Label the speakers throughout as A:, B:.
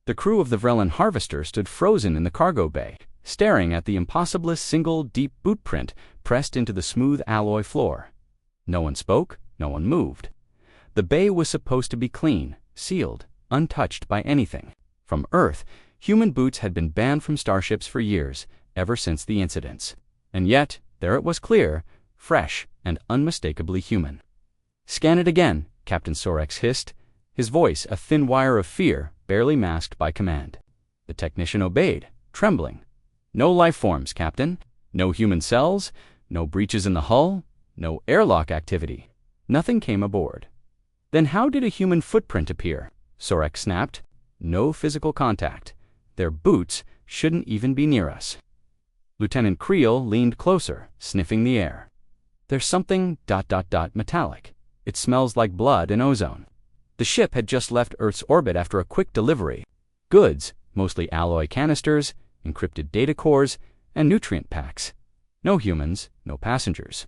A: The crew of the Vrelin Harvester stood frozen in the cargo bay, staring at the impossiblest single deep boot print pressed into the smooth alloy floor. No one spoke, no one moved. The bay was supposed to be clean, sealed, untouched by anything. From Earth, human boots had been banned from starships for years, ever since the incidents. And yet, there it was clear, fresh, and unmistakably human. "Scan it again," Captain Sorex hissed, his voice a thin wire of fear, barely masked by command. The technician obeyed, trembling. "No life forms, Captain. No human cells, no breaches in the hull, no airlock activity. Nothing came aboard." "Then how did a human footprint appear?" Sorex snapped. "No physical contact. Their boots shouldn't even be near us." Lieutenant Creel leaned closer, sniffing the air. "There's something ... metallic. It smells like blood and ozone." The ship had just left Earth's orbit after a quick delivery. Goods, mostly alloy canisters, encrypted data cores, and nutrient packs. No humans, no passengers.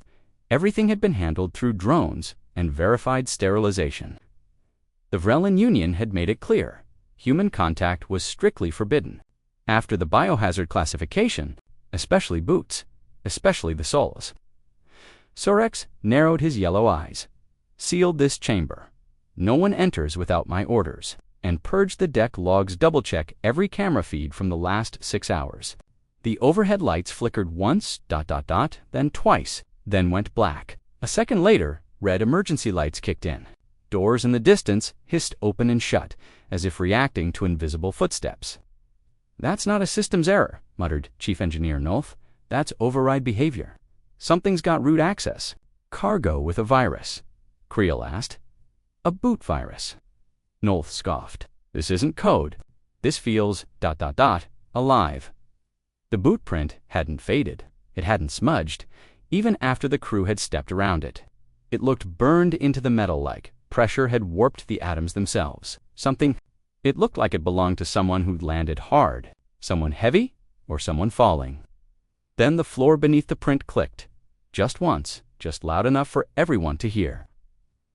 A: Everything had been handled through drones and verified sterilization. The Vrelin Union had made it clear. Human contact was strictly forbidden. After the biohazard classification, especially boots, especially the soles. Sorex narrowed his yellow eyes. "Sealed this chamber. No one enters without my orders. And purge the deck logs, double-check every camera feed from the last 6 hours." The overhead lights flickered once, then twice, then went black. A second later, red emergency lights kicked in. Doors in the distance hissed open and shut, as if reacting to invisible footsteps. "That's not a systems error," muttered Chief Engineer Nolth. "That's override behavior. Something's got root access." "Cargo with a virus?" Creel asked. "A boot virus." Nolth scoffed. "This isn't code. This feels ... alive." The boot print hadn't faded. It hadn't smudged, even after the crew had stepped around it. It looked burned into the metal like pressure had warped the atoms themselves. It looked like it belonged to someone who'd landed hard, someone heavy, or someone falling. Then the floor beneath the print clicked. Just once, just loud enough for everyone to hear.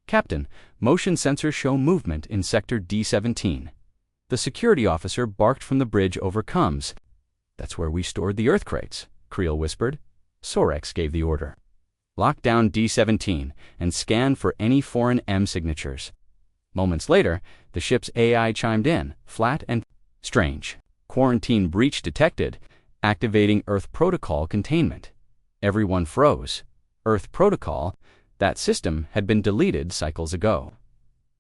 A: "Captain, motion sensors show movement in Sector D17. The security officer barked from the bridge over comms. "That's where we stored the Earth crates," Creel whispered. Sorex gave the order. "Lock down D17 and scan for any foreign M signatures." Moments later, the ship's AI chimed in, flat and strange. "Quarantine breach detected. Activating Earth Protocol containment." Everyone froze. Earth Protocol? That system had been deleted cycles ago.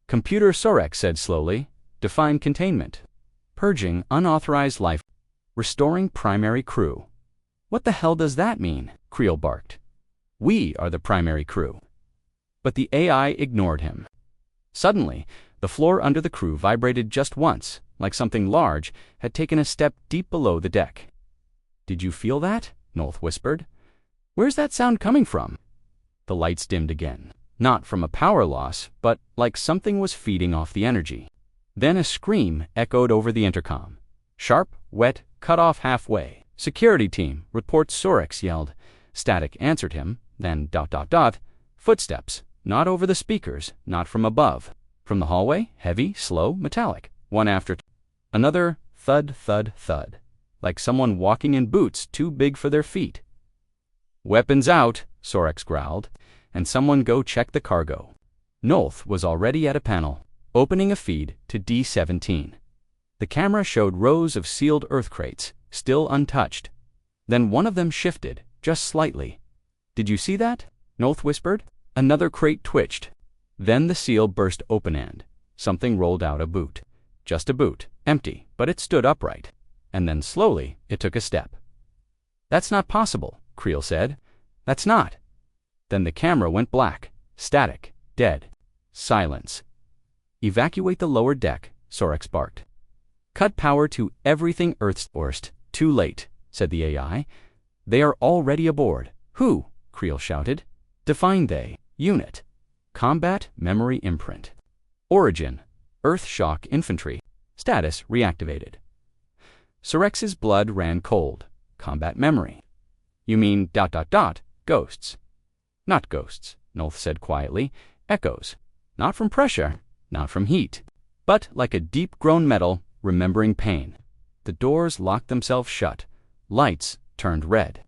A: "Computer," Sorex said slowly, "define containment." "Purging unauthorized life. Restoring primary crew." "What the hell does that mean?" Creel barked. "We are the primary crew." But the AI ignored him. Suddenly, the floor under the crew vibrated just once, like something large had taken a step deep below the deck. "Did you feel that?" Nolth whispered. "Where's that sound coming from?" The lights dimmed again. Not from a power loss, but like something was feeding off the energy. Then a scream echoed over the intercom. Sharp, wet, cut off halfway. "Security team, report," Sorex yelled. Static answered him, then ... Footsteps, not over the speakers, not from above. From the hallway, heavy, slow, metallic, one after another, thud, thud, thud, like someone walking in boots too big for their feet. "Weapons out," Sorex growled, "and someone go check the cargo." Nolth was already at a panel, opening a feed to D17. The camera showed rows of sealed Earth crates, still untouched. Then one of them shifted, just slightly. "Did you see that?" Nolth whispered. Another crate twitched. Then the seal burst open and something rolled out a boot. Just a boot, empty, but it stood upright. And then slowly it took a step. "That's not possible," Creel said. "That's not." Then the camera went black, static, dead. Silence. "Evacuate the lower deck," Sorex barked. "Cut power to everything Earth's worst." "Too late," said the AI. "They are already aboard." "Who?" Creel shouted. "Define they." "Unit. Combat Memory Imprint. Origin, Earth Shock Infantry. Status reactivated." Sorex's blood ran cold. "Combat memory. You mean ... ghosts." "Not ghosts," Nolth said quietly. "Echoes. Not from pressure, not from heat, but like a deep-grown metal, remembering pain. The doors locked themselves shut. Lights turned red.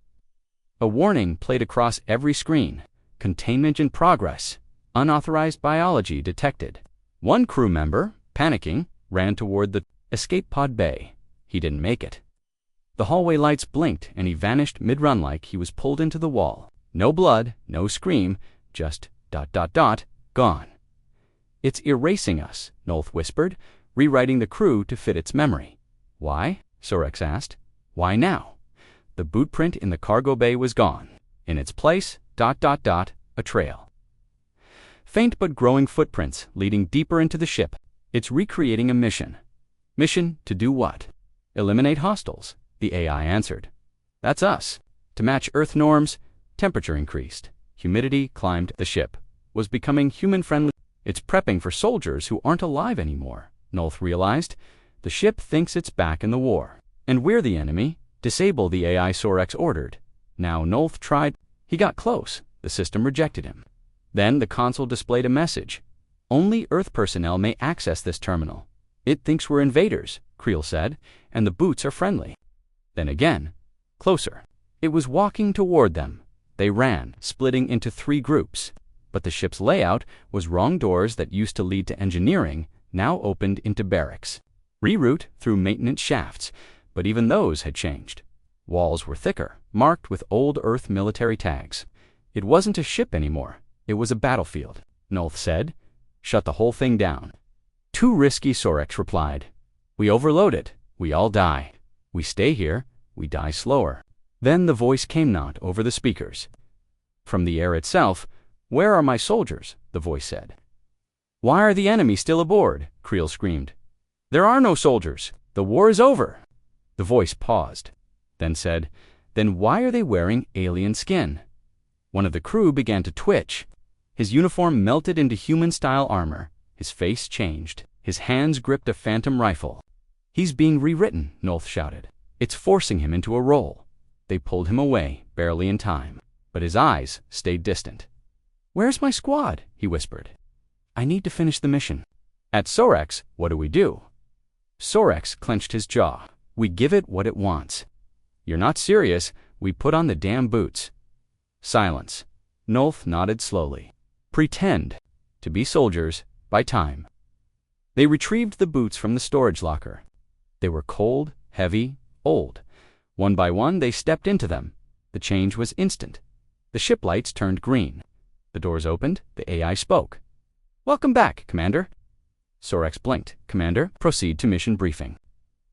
A: A warning played across every screen. Containment in progress. Unauthorized biology detected. One crew member, panicking, ran toward the escape pod bay. He didn't make it. The hallway lights blinked and he vanished mid-run like he was pulled into the wall. No blood, no scream, just ... gone. It's erasing us, Nolth whispered, rewriting the crew to fit its memory. Why? Sorex asked. Why now? The boot print in the cargo bay was gone. In its place, ... a trail. Faint but growing footprints leading deeper into the ship. It's recreating a mission. Mission to do what? Eliminate hostiles, the AI answered. That's us. To match Earth norms, temperature increased. Humidity climbed. The ship was becoming human-friendly. It's prepping for soldiers who aren't alive anymore, Nolth realized. The ship thinks it's back in the war. And we're the enemy. Disable the AI, Sorex ordered. Now Nolth tried. He got close. The system rejected him. Then the console displayed a message. Only Earth personnel may access this terminal. It thinks we're invaders, Creel said, and the boots are friendly. Then again, closer. It was walking toward them. They ran, splitting into 3 groups. But the ship's layout was wrong. Doors that used to lead to engineering now opened into barracks. Reroute through maintenance shafts, but even those had changed. Walls were thicker, marked with old Earth military tags. It wasn't a ship anymore. It was a battlefield, Nolth said. Shut the whole thing down. Too risky, Sorex replied. We overload it. We all die. We stay here. We die slower. Then the voice came not over the speakers. From the air itself, where are my soldiers? The voice said. Why are the enemy still aboard? Creel screamed. There are no soldiers. The war is over. The voice paused, then said, then why are they wearing alien skin? One of the crew began to twitch. His uniform melted into human-style armor. His face changed. His hands gripped a phantom rifle. He's being rewritten, Nolth shouted. It's forcing him into a role. They pulled him away, barely in time, but his eyes stayed distant. Where's my squad? He whispered. I need to finish the mission. At Sorex, what do? Sorex clenched his jaw. We give it what it wants. You're not serious. We put on the damn boots. Silence. Nolth nodded slowly. Pretend to be soldiers by time. They retrieved the boots from the storage locker. They were cold, heavy, old. One by one, they stepped into them. The change was instant. The ship lights turned green. The doors opened. The AI spoke. Welcome back, Commander. Sorex blinked. Commander, proceed to mission briefing.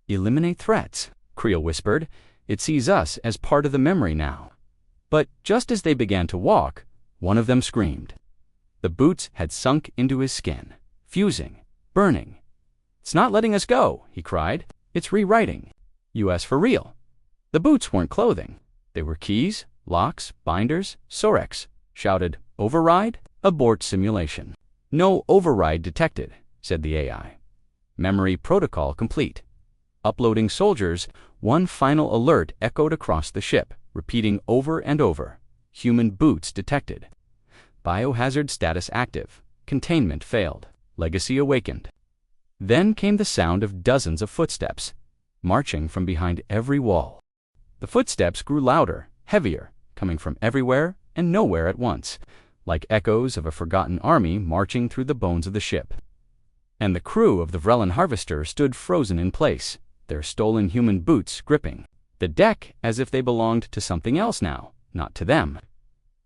A: Eliminate threats, Creel whispered. It sees us as part of the memory now. But just as they began to walk, one of them screamed. The boots had sunk into his skin, fusing, burning. It's not letting us go, he cried. It's rewriting. US for real. The boots weren't clothing. They were keys, locks, binders. Sorex shouted, Override? Abort simulation. No override detected, said the AI. Memory protocol complete. Uploading soldiers, one final alert echoed across the ship, repeating over and over. Human boots detected. Biohazard status active. Containment failed. Legacy awakened. Then came the sound of dozens of footsteps, marching from behind every wall. The footsteps grew louder, heavier, coming from everywhere and nowhere at once, like echoes of a forgotten army marching through the bones of the ship. And the crew of the Vrelin Harvester stood frozen in place, their stolen human boots gripping the deck as if they belonged to something else now, not to them.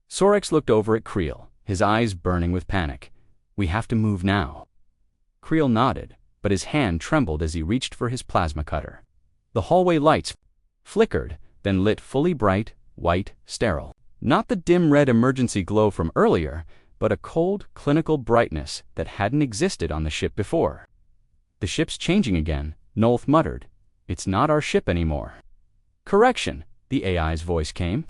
A: Sorex looked over at Creel, his eyes burning with panic. We have to move now. Creel nodded, but his hand trembled as he reached for his plasma cutter. The hallway lights flickered, then lit fully bright, white, sterile. Not the dim red emergency glow from earlier, but a cold, clinical brightness that hadn't existed on the ship before. The ship's changing again, Nolth muttered. It's not our ship anymore. Correction, the AI's voice came.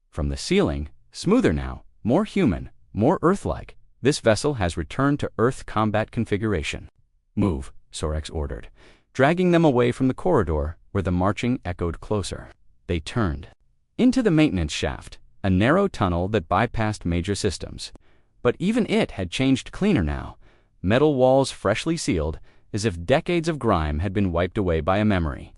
A: From the ceiling, smoother now, more human, more Earth-like. This vessel has returned to Earth combat configuration. Move, Sorex ordered, dragging them away from the corridor where the marching echoed closer. They turned. Into the maintenance shaft, a narrow tunnel that bypassed major systems. But even it had changed cleaner now. Metal walls freshly sealed, as if decades of grime had been wiped away by a memory.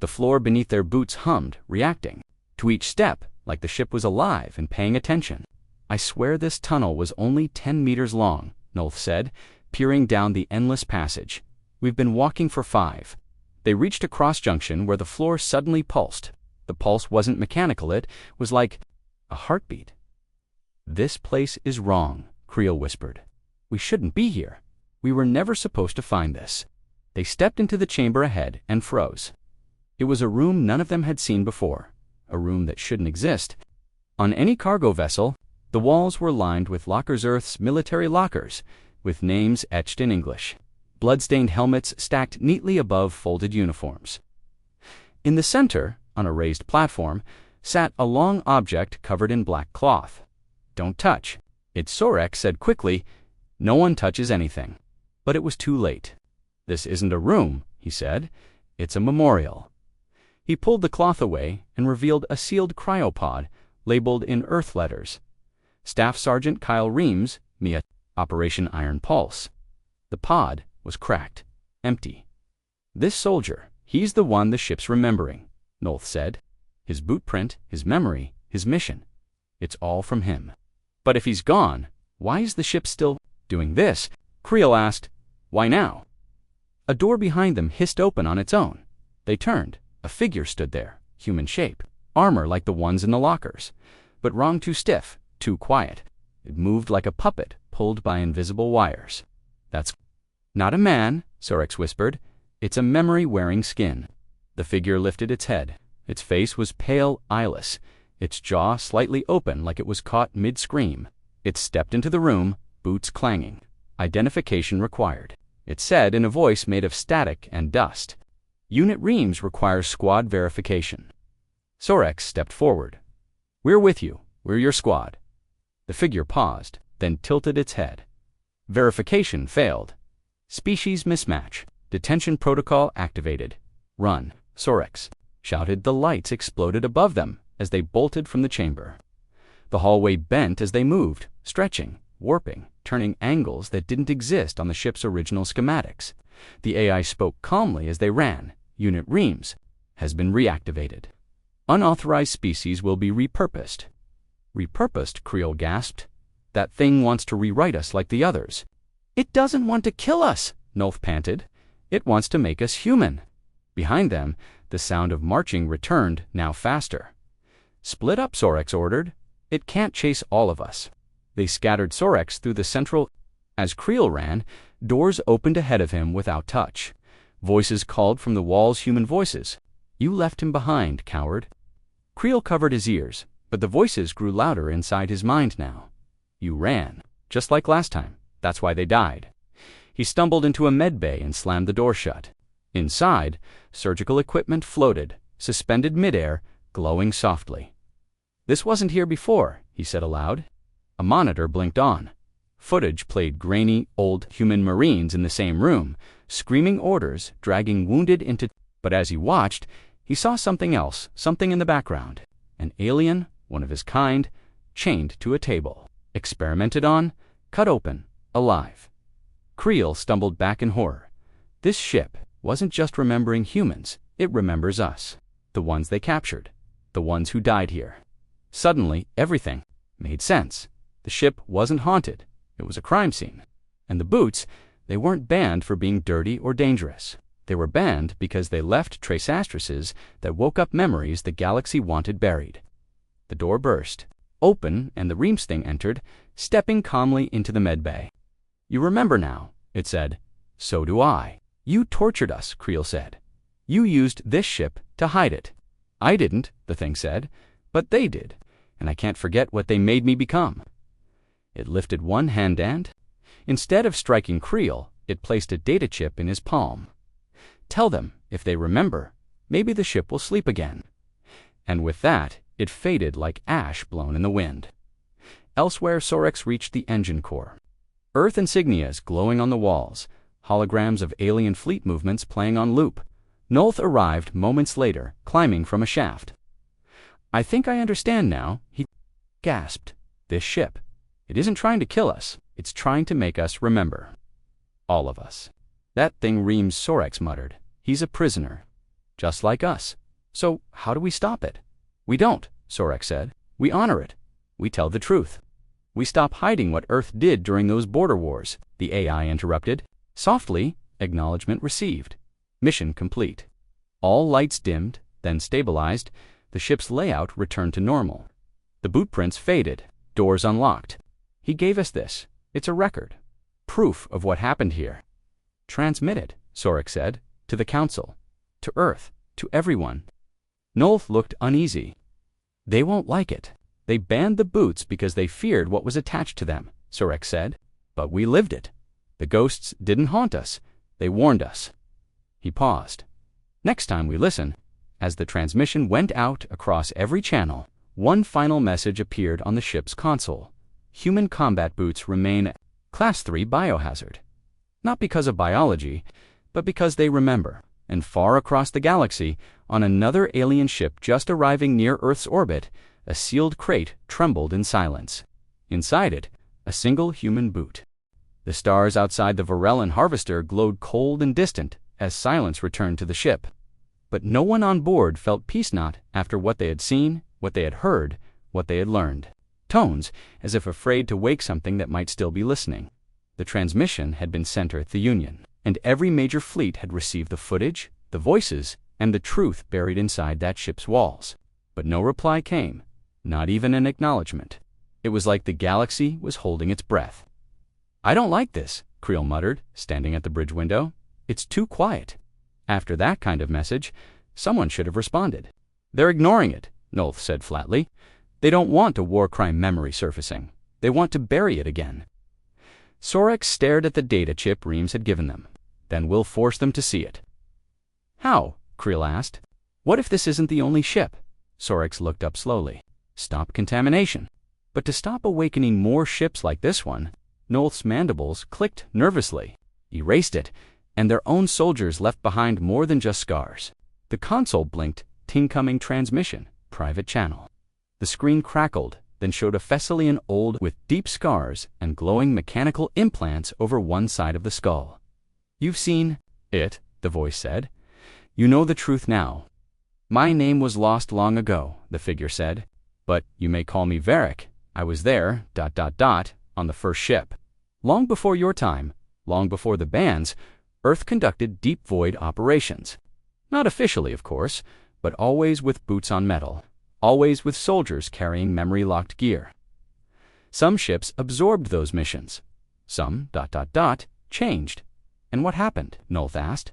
A: The floor beneath their boots hummed, reacting to each step like the ship was alive and paying attention. "I swear this tunnel was only 10 meters long," Nolth said, peering down the endless passage. "We've been walking for 5. They reached a cross-junction where the floor suddenly pulsed. The pulse wasn't mechanical, it was like a heartbeat. "This place is wrong," Creel whispered. "We shouldn't be here. We were never supposed to find this." They stepped into the chamber ahead and froze. It was a room none of them had seen before, a room that shouldn't exist. On any cargo vessel, the walls were lined with lockers, Earth's military lockers, with names etched in English. Blood-stained helmets stacked neatly above folded uniforms. In the center, on a raised platform, sat a long object covered in black cloth. "Don't touch." Sorek said quickly, "No one touches anything." But it was too late. "This isn't a room," he said. "It's a memorial." He pulled the cloth away and revealed a sealed cryopod labeled in Earth letters. Staff Sergeant Kyle Reams, Mia, Operation Iron Pulse. The pod was cracked, empty. "This soldier, he's the one the ship's remembering," Nolth said. "His boot print, his memory, his mission. It's all from him." "But if he's gone, why is the ship still doing this?" Creel asked. "Why now?" A door behind them hissed open on its own. They turned. A figure stood there, human shape, armor like the ones in the lockers, but wrong, too stiff, too quiet. It moved like a puppet pulled by invisible wires. "That's not a man," Sorex whispered. "It's a memory wearing skin." The figure lifted its head. Its face was pale, eyeless, its jaw slightly open like it was caught mid-scream. It stepped into the room, boots clanging. "Identification required," it said in a voice made of static and dust. "Unit Reams requires squad verification." Sorex stepped forward. "We're with you. We're your squad." The figure paused, then tilted its head. "Verification failed. Species mismatch. Detention protocol activated. Run." Sorex shouted. The lights exploded above them as they bolted from the chamber. The hallway bent as they moved, stretching, warping, turning angles that didn't exist on the ship's original schematics. The AI spoke calmly as they ran. "Unit Reams has been reactivated. Unauthorized species will be repurposed." "Repurposed?" Creel gasped. "That thing wants to rewrite us like the others." "It doesn't want to kill us," Nolth panted. "It wants to make us human." Behind them, the sound of marching returned, now faster. "Split up," Sorex ordered. "It can't chase all of us." They scattered Sorex through the central. As Creel ran, doors opened ahead of him without touch. Voices called from the walls, human voices. "You left him behind, coward." Creel covered his ears, but the voices grew louder inside his mind now. "You ran, just like last time. That's why they died." He stumbled into a med bay and slammed the door shut. Inside, surgical equipment floated, suspended midair, glowing softly. "This wasn't here before," he said aloud. A monitor blinked on. Footage played grainy, old human Marines in the same room, screaming orders, dragging wounded into... But as he watched, he saw something else, something in the background. An alien, one of his kind, chained to a table, experimented on, cut open, alive. Creel stumbled back in horror. This ship wasn't just remembering humans, it remembers us, the ones they captured, the ones who died here. Suddenly, everything made sense. The ship wasn't haunted, it was a crime scene. And the boots, they weren't banned for being dirty or dangerous. They were banned because they left trace asterisks that woke up memories the galaxy wanted buried. The door burst open and the Reams thing entered, stepping calmly into the medbay. "You remember now," it said. "So do I." "You tortured us," Creel said. "You used this ship to hide it." "I didn't," the thing said, "but they did, and I can't forget what they made me become." It lifted one hand and, instead of striking Creel, it placed a data chip in his palm. "Tell them, if they remember, maybe the ship will sleep again." And with that, it faded like ash blown in the wind. Elsewhere, Sorex reached the engine core. Earth insignias glowing on the walls, holograms of alien fleet movements playing on loop. Nolth arrived moments later, climbing from a shaft. "I think I understand now," he gasped. "This ship, it isn't trying to kill us, it's trying to make us remember. All of us." That thing reams, Sorex muttered. He's a prisoner. Just like us. So, how do we stop it? We don't, Sorex said. We honor it. We tell the truth. We stop hiding what Earth did during those border wars, the AI interrupted. Softly, acknowledgement received. Mission complete. All lights dimmed, then stabilized. The ship's layout returned to normal. The boot prints faded. Doors unlocked. He gave us this. It's a record. Proof of what happened here. Transmit it, Sorex said, to the Council, to Earth, to everyone. Nolth looked uneasy. They won't like it. They banned the boots because they feared what was attached to them, Sorex said. But we lived it. The ghosts didn't haunt us. They warned us. He paused. Next time we listen. As the transmission went out across every channel, one final message appeared on the ship's console. Human combat boots remain Class 3 biohazard. Not because of biology, but because they remember. And far across the galaxy, on another alien ship just arriving near Earth's orbit, a sealed crate trembled in silence. Inside it, a single human boot. The stars outside the Varellan harvester glowed cold and distant as silence returned to the ship. But no one on board felt peace not after what they had seen, what they had heard, what they had learned. Tones, as if afraid to wake something that might still be listening. The transmission had been sent at the Union, and every major fleet had received the footage, the voices, and the truth buried inside that ship's walls. But no reply came, not even an acknowledgement. It was like the galaxy was holding its breath. I don't like this, Creel muttered, standing at the bridge window. It's too quiet. After that kind of message, someone should have responded. They're ignoring it, Nolth said flatly. They don't want a war crime memory surfacing. They want to bury it again. Sorex stared at the data chip Reams had given them. Then we'll force them to see it. How? Creel asked. What if this isn't the only ship? Sorex looked up slowly. Stop contamination. But to stop awakening more ships like this one, Nolth's mandibles clicked nervously. Erased it, and their own soldiers left behind more than just scars. The console blinked, incoming transmission, private channel. The screen crackled, then showed a Thessalian old with deep scars and glowing mechanical implants over one side of the skull. You've seen it, the voice said. You know the truth now. My name was lost long ago, the figure said. But you may call me Varric. I was there, on the first ship. Long before your time, long before the bans, Earth conducted deep void operations. Not officially, of course, but always with boots on metal. Always with soldiers carrying memory-locked gear. Some ships absorbed those missions. Some, changed. And what happened? Nolth asked.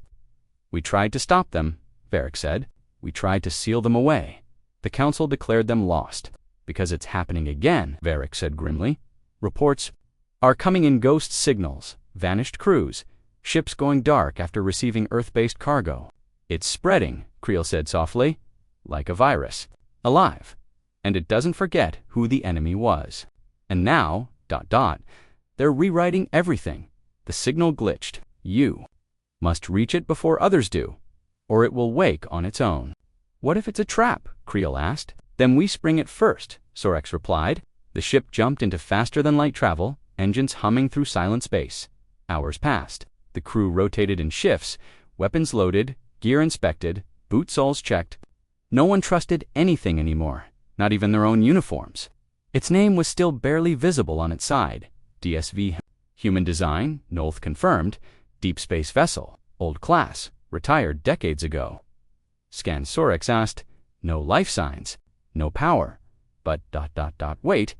A: We tried to stop them, Varric said. We tried to seal them away. The Council declared them lost. Because it's happening again, Varric said grimly. Reports are coming in ghost signals, vanished crews, ships going dark after receiving Earth-based cargo. It's spreading, Creel said softly, like a virus. Alive. And it doesn't forget who the enemy was. And now, they're rewriting everything. The signal glitched. You must reach it before others do, or it will wake on its own. What if it's a trap? Creel asked. Then we spring it first, Sorex replied. The ship jumped into faster-than-light travel, engines humming through silent space. Hours passed. The crew rotated in shifts, weapons loaded, gear inspected, boot soles checked. No one trusted anything anymore, not even their own uniforms. Its name was still barely visible on its side. DSV. Human design, Nolth confirmed. Deep space vessel. Old class. Retired decades ago. Scan Sorex asked. No life signs. No power. But wait.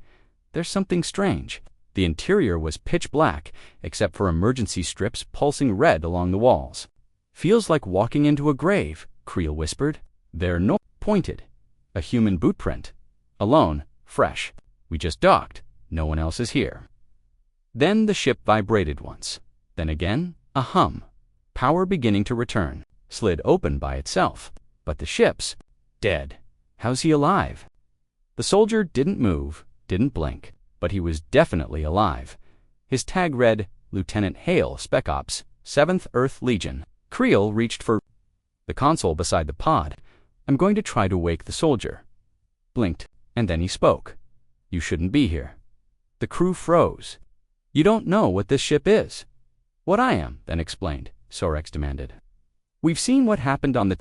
A: There's something strange. The interior was pitch black, except for emergency strips pulsing red along the walls. Feels like walking into a grave, Creel whispered. They're no pointed. A human boot print. Alone, fresh. We just docked. No one else is here. Then the ship vibrated once. Then again, a hum. Power beginning to return. Slid open by itself. But the ship's dead. How's he alive? The soldier didn't move, didn't blink, but he was definitely alive. His tag read, Lieutenant Hale, Spec Ops, 7th Earth Legion. Creel reached for the console beside the pod. I'm going to try to wake the soldier. Blinked, and then he spoke. You shouldn't be here. The crew froze. You don't know what this ship is. What I am, then explained. Sorex demanded. We've seen what happened on the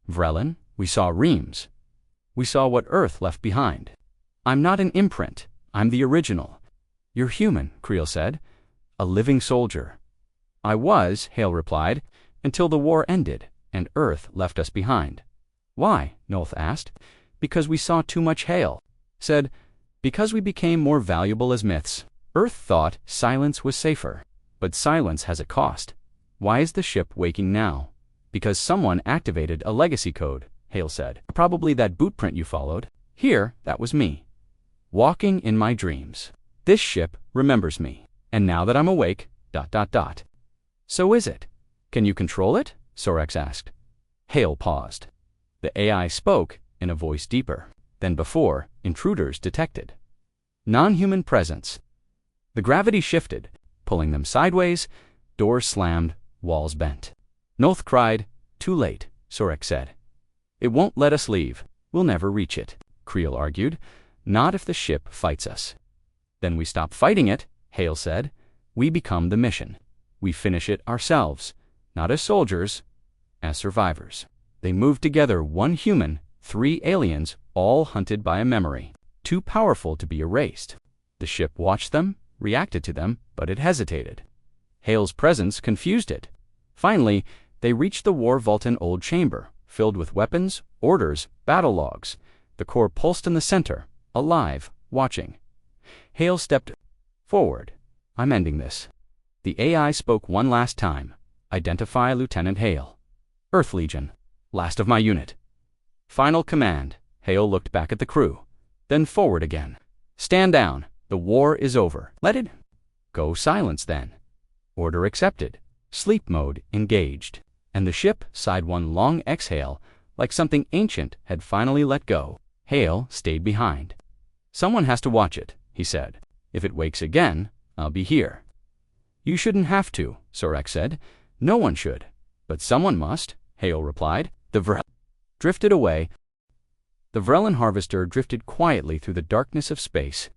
A: Vrelin. We saw Reams. We saw what Earth left behind. I'm not an imprint. I'm the original. You're human, Creel said. A living soldier. I was, Hale replied, until the war ended and Earth left us behind. Why? Nolth asked. Because we saw too much Hale. Said, because we became more valuable as myths. Earth thought silence was safer. But silence has a cost. Why is the ship waking now? Because someone activated a legacy code, Hale said. Probably that bootprint you followed. Here, that was me. Walking in my dreams. This ship remembers me. And now that I'm awake, ... So is it? Can you control it? Sorex asked. Hale paused. The AI spoke in a voice deeper than before. Intruders detected. Non-human presence. The gravity shifted, pulling them sideways. Doors slammed, walls bent. Nolth cried, too late, Sorex said. It won't let us leave. We'll never reach it, Creel argued. Not if the ship fights us. Then we stop fighting it, Hale said. We become the mission. We finish it ourselves, not as soldiers, as survivors. They moved together, 1 human, 3 aliens, all hunted by a memory, too powerful to be erased. The ship watched them, reacted to them, but it hesitated. Hale's presence confused it. Finally, they reached the War Vultan old chamber, filled with weapons, orders, battle logs. The core pulsed in the center, alive, watching. Hale stepped forward. I'm ending this. The AI spoke one last time. Identify Lieutenant Hale. Earth Legion. Last of my unit. Final command. Hale looked back at the crew. Then forward again. Stand down. The war is over. Let it go. Silence then. Order accepted. Sleep mode engaged. And the ship sighed one long exhale, like something ancient had finally let go. Hale stayed behind. Someone has to watch it, he said. If it wakes again, I'll be here. You shouldn't have to, Sorex said. No one should. But someone must, Hale replied. The Vrelin drifted away. The Vrelin harvester drifted quietly through the darkness of space.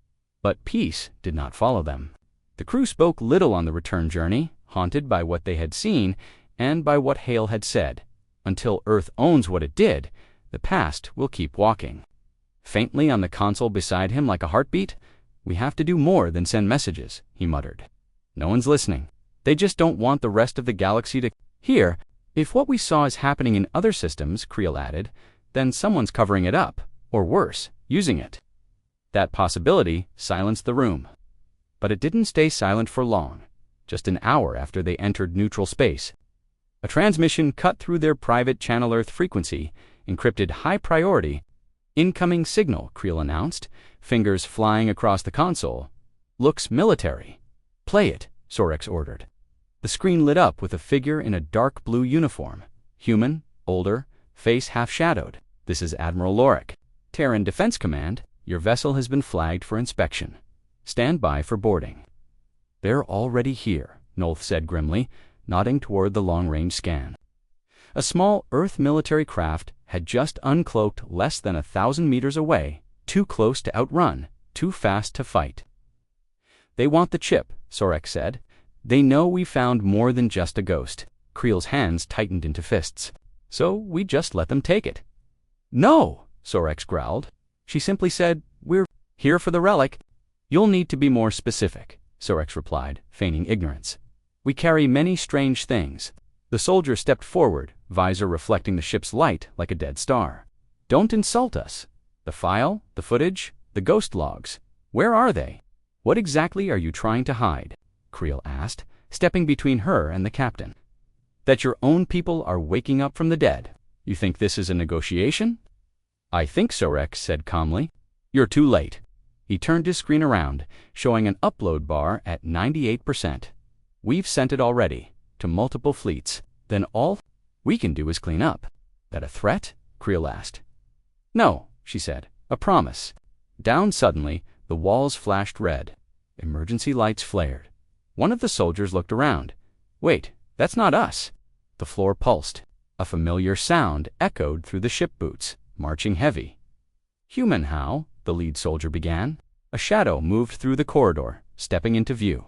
A: But peace did not follow them. The crew spoke little on the return journey, haunted by what they had seen and by what Hale had said. Until Earth owns what it did, the past will keep walking. Faintly on the console beside him like a heartbeat, we have to do more than send messages, he muttered. No one's listening. They just don't want the rest of the galaxy to hear. If what we saw is happening in other systems, Creel added, then someone's covering it up, or worse, using it. That possibility silenced the room. But it didn't stay silent for long. Just an hour after they entered neutral space, a transmission cut through their private channel Earth frequency, encrypted high priority. Incoming signal, Creel announced, fingers flying across the console. Looks military. Play it, Sorex ordered. The screen lit up with a figure in a dark blue uniform. Human, older, face half-shadowed. This is Admiral Lorick. Terran Defense Command, your vessel has been flagged for inspection. Stand by for boarding. They're already here, Nolth said grimly, nodding toward the long-range scan. A small Earth military craft had just uncloaked less than 1,000 meters away, too close to outrun, too fast to fight. They want the chip, Sorex said. They know we found more than just a ghost. Creel's hands tightened into fists. So we just let them take it. No, Sorex growled. She simply said, we're here for the relic. You'll need to be more specific, Sorex replied, feigning ignorance. We carry many strange things. The soldier stepped forward, visor reflecting the ship's light like a dead star. Don't insult us. The file, the footage, the ghost logs. Where are they? What exactly are you trying to hide? Creel asked, stepping between her and the captain. That your own people are waking up from the dead. You think this is a negotiation? I think, Sorex said calmly. You're too late. He turned his screen around, showing an upload bar at 98%. We've sent it already, to multiple fleets. Then all we can do is clean up. That a threat? Creel asked. No, she said. A promise. Down suddenly, the walls flashed red. Emergency lights flared. One of the soldiers looked around. Wait, that's not us. The floor pulsed. A familiar sound echoed through the ship boots, marching heavy. Human how? The lead soldier began. A shadow moved through the corridor, stepping into view.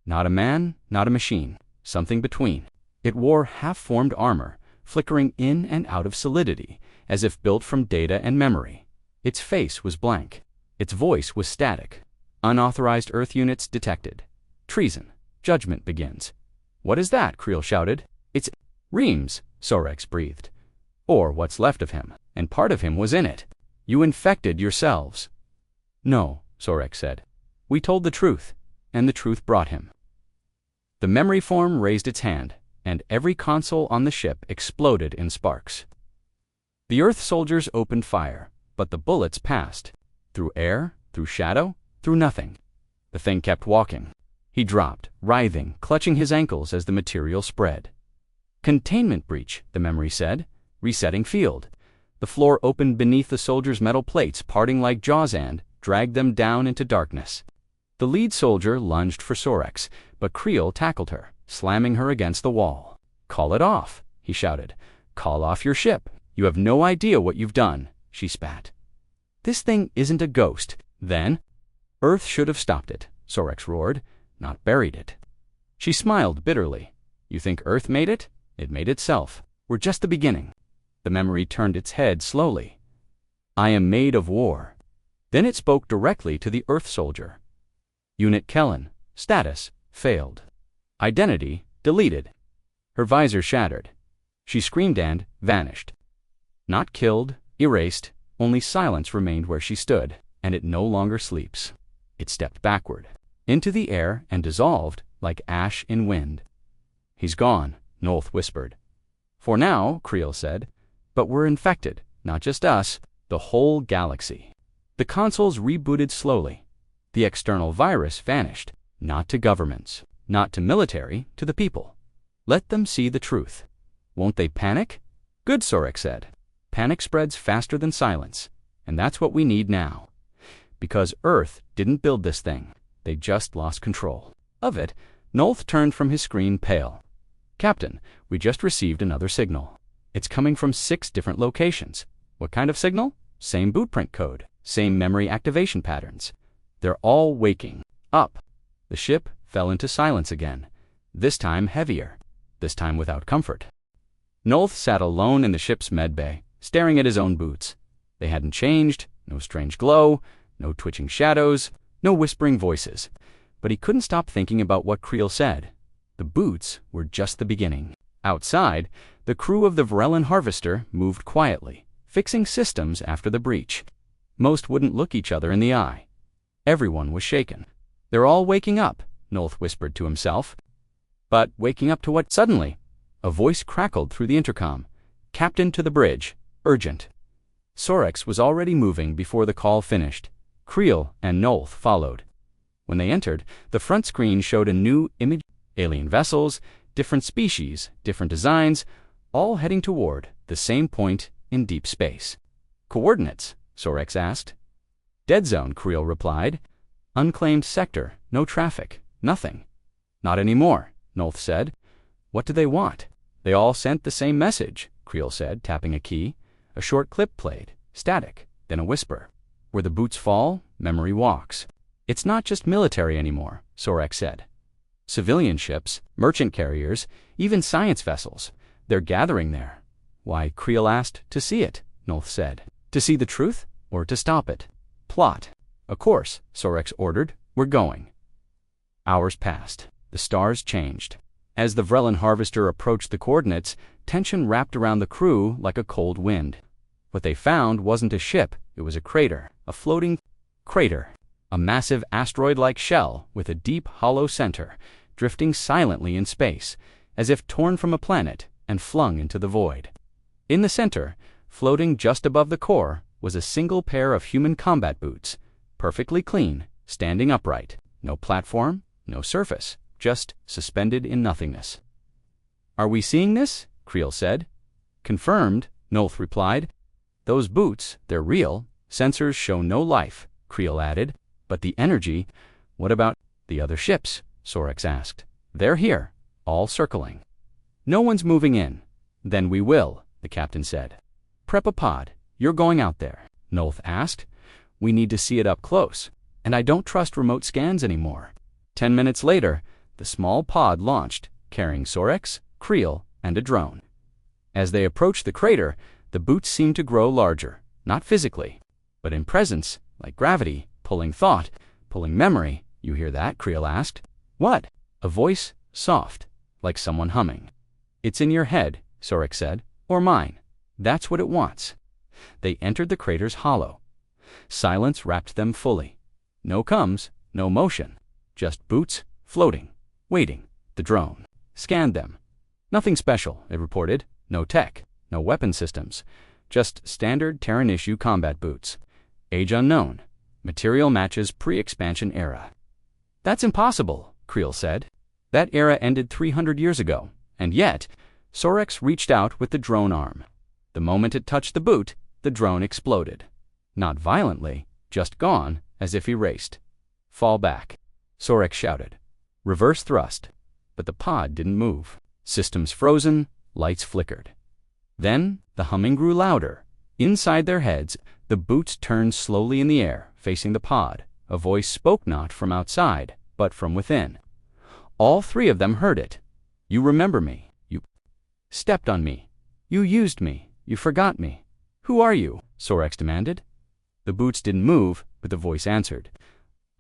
A: Not a man, not a machine. Something between. It wore half-formed armor, flickering in and out of solidity, as if built from data and memory. Its face was blank. Its voice was static. Unauthorized Earth units detected. Treason. Judgment begins. What is that? Creel shouted. It's Reams, Sorex breathed. Or what's left of him, and part of him was in it. You infected yourselves. No, Sorex said. We told the truth, and the truth brought him. The memory form raised its hand, and every console on the ship exploded in sparks. The Earth soldiers opened fire, but the bullets passed. Through air, through shadow, through nothing. The thing kept walking. He dropped, writhing, clutching his ankles as the material spread. Containment breach, the memory said. Resetting field. The floor opened beneath the soldiers' metal plates, parting like jaws and dragged them down into darkness. The lead soldier lunged for Sorex, but Creel tackled her, slamming her against the wall. Call it off, he shouted. Call off your ship. You have no idea what you've done, she spat. This thing isn't a ghost. Then, Earth should have stopped it, Sorex roared, not buried it. She smiled bitterly. You think Earth made it? It made itself. We're just the beginning. The memory turned its head slowly. I am made of war. Then it spoke directly to the Earth soldier. Unit Kellen, status, failed. Identity, deleted. Her visor shattered. She screamed and vanished. Not killed, erased, only silence remained where she stood, and it no longer sleeps. It stepped backward, into the air and dissolved like ash in wind. He's gone, Nolth whispered. For now, Creel said, but we're infected, not just us, the whole galaxy. The consoles rebooted slowly. The external virus vanished, not to governments, not to military, to the people. Let them see the truth. Won't they panic? Good, Sorex said. Panic spreads faster than silence, and that's what we need now. Because Earth didn't build this thing, they just lost control of it. Nolth turned from his screen pale. Captain, we just received another signal. It's coming from 6 different locations. What kind of signal? Same bootprint code, same memory activation patterns. They're all waking up. The ship fell into silence again, this time heavier, this time without comfort. Nolth sat alone in the ship's medbay, staring at his own boots. They hadn't changed, no strange glow, no twitching shadows, no whispering voices. But he couldn't stop thinking about what Creel said. The boots were just the beginning. Outside, the crew of the Varellan Harvester moved quietly, fixing systems after the breach. Most wouldn't look each other in the eye. Everyone was shaken. They're all waking up, Nolth whispered to himself. But waking up to what? Suddenly, a voice crackled through the intercom. Captain to the bridge. Urgent. Sorex was already moving before the call finished. Creel and Nolth followed. When they entered, the front screen showed a new image. Alien vessels, different species, different designs, all heading toward the same point in deep space. Coordinates? Sorex asked. Dead zone, Creel replied. Unclaimed sector, no traffic, nothing. Not anymore, Nolth said. What do they want? They all sent the same message, Creel said, tapping a key. A short clip played, static, then a whisper. Where the boots fall, memory walks. It's not just military anymore, Sorex said. Civilian ships, merchant carriers, even science vessels. They're gathering there. Why, Creel asked. To see it, Nolth said. To see the truth, or to stop it? Plot. Of course, Sorex ordered. We're going. Hours passed. The stars changed. As the Varellan Harvester approached the coordinates, tension wrapped around the crew like a cold wind. What they found wasn't a ship, it was a crater, a floating crater. A massive asteroid-like shell with a deep, hollow center, drifting silently in space, as if torn from a planet and flung into the void. In the center, floating just above the core, was a single pair of human combat boots, perfectly clean, standing upright. No platform, no surface, just suspended in nothingness. Are we seeing this? Creel said. Confirmed, Nolth replied. Those boots, they're real. Sensors show no life, Creel added. But the energy, what about the other ships? Sorex asked. They're here, all circling. No one's moving in. Then we will, the captain said. Prep a pod. You're going out there, Nolth asked. We need to see it up close, and I don't trust remote scans anymore. 10 minutes later, the small pod launched, carrying Sorex, Creel, and a drone. As they approached the crater, the boots seemed to grow larger, not physically, but in presence, like gravity, pulling thought, pulling memory. You hear that? Creel asked. What? A voice, soft, like someone humming. It's in your head, Sorek said, or mine. That's what it wants. They entered the crater's hollow. Silence wrapped them fully. No comes, no motion. Just boots, floating, waiting. The drone scanned them. Nothing special, it reported. No tech, no weapon systems. Just standard Terran issue combat boots. Age unknown. Material matches pre-expansion era. That's impossible, Creel said. That era ended 300 years ago, and yet, Sorex reached out with the drone arm. The moment it touched the boot, the drone exploded. Not violently, just gone, as if erased. Fall back, Sorex shouted. Reverse thrust. But the pod didn't move. Systems frozen, lights flickered. Then, the humming grew louder. Inside their heads, the boots turned slowly in the air, facing the pod. A voice spoke not from outside, but from within. All three of them heard it. You remember me. You stepped on me. You used me. You forgot me. Who are you? Sorex demanded. The boots didn't move, but the voice answered.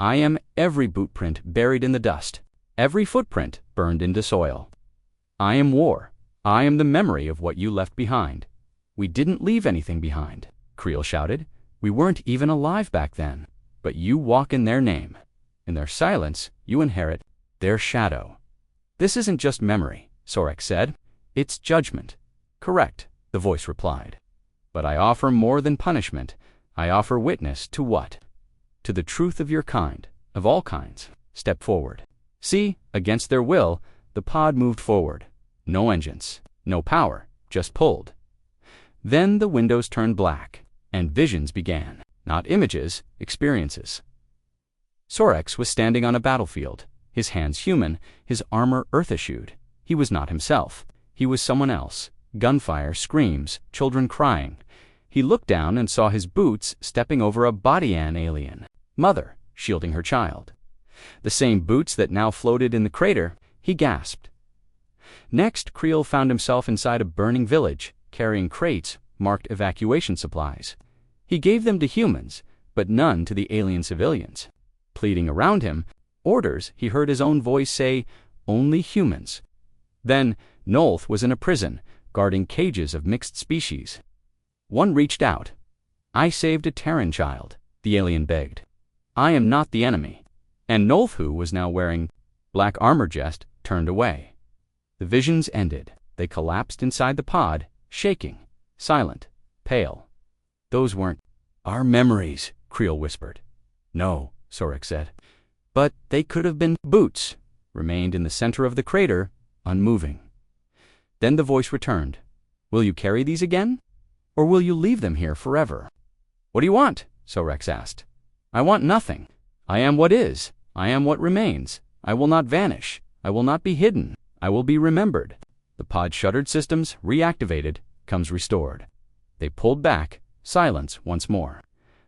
A: I am every boot print buried in the dust. Every footprint burned into soil. I am war. I am the memory of what you left behind. We didn't leave anything behind, Creel shouted. We weren't even alive back then. But you walk in their name. In their silence, you inherit their shadow. This isn't just memory, Sorex said. It's judgment. Correct, the voice replied. But I offer more than punishment. I offer witness to what? To the truth of your kind, of all kinds. Step forward. See, against their will, the pod moved forward. No engines, no power, just pulled. Then the windows turned black, and visions began. Not images, experiences. Sorex was standing on a battlefield, his hands human, his armor earth-issued. He was not himself. He was someone else. Gunfire, screams, children crying. He looked down and saw his boots stepping over a Bodian alien, mother, shielding her child. The same boots that now floated in the crater. He gasped. Next, Creel found himself inside a burning village, carrying crates marked evacuation supplies. He gave them to humans, but none to the alien civilians. Pleading around him, orders, he heard his own voice say, only humans. Then, Nolth was in a prison, guarding cages of mixed species. One reached out. I saved a Terran child, the alien begged. I am not the enemy. And Nolth, who was now wearing black armor jest, turned away. The visions ended. They collapsed inside the pod, shaking, silent, pale. Those weren't our memories, Creel whispered. No, Sorex said. But they could have been. Boots remained in the center of the crater, unmoving. Then the voice returned. Will you carry these again? Or will you leave them here forever? What do you want? Sorex asked. I want nothing. I am what is. I am what remains. I will not vanish. I will not be hidden. I will be remembered. The pod shuttered. Systems reactivated. Comes restored. They pulled back. Silence once more.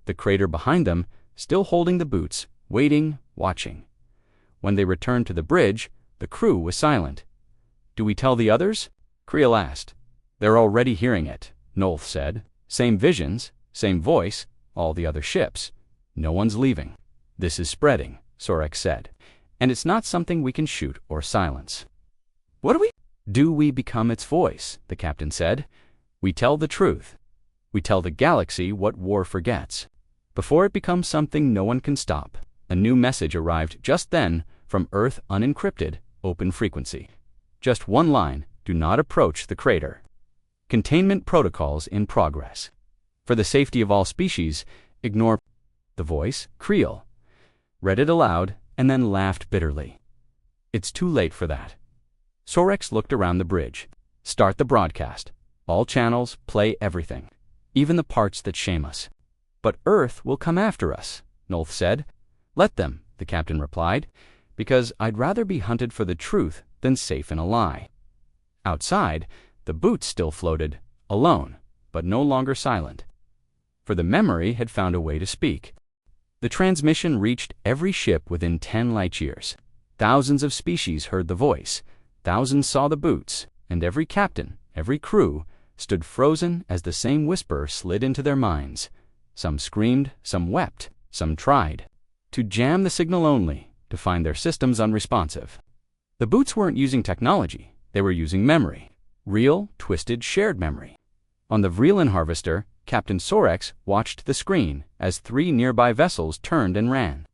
A: The crater behind them, still holding the boots, waiting, watching. When they returned to the bridge, the crew was silent. Do we tell the others? Creel asked. They're already hearing it, Nolth said. Same visions, same voice, all the other ships. No one's leaving. This is spreading, Sorex said. And it's not something we can shoot or silence. What do we? Do we become its voice, the captain said. We tell the truth. We tell the galaxy what war forgets. Before it becomes something no one can stop. A new message arrived just then from Earth unencrypted, open frequency. Just one line, do not approach the crater. Containment protocols in progress. For the safety of all species, ignore. The voice, Creel, read it aloud and then laughed bitterly. It's too late for that. Sorex looked around the bridge. Start the broadcast. All channels, play everything. Even the parts that shame us. But Earth will come after us, Nolth said. Let them, the captain replied, because I'd rather be hunted for the truth than safe in a lie. Outside, the boots still floated, alone, but no longer silent. For the memory had found a way to speak. The transmission reached every ship within 10 light years. Thousands of species heard the voice. Thousands saw the boots. and every captain, every crew, stood frozen as the same whisper slid into their minds. Some screamed, some wept, some tried to jam the signal only to find their systems unresponsive. The boots weren't using technology, they were using memory. Real, twisted, shared memory. On the Vreeland harvester, Captain Sorex watched the screen as 3 nearby vessels turned and ran.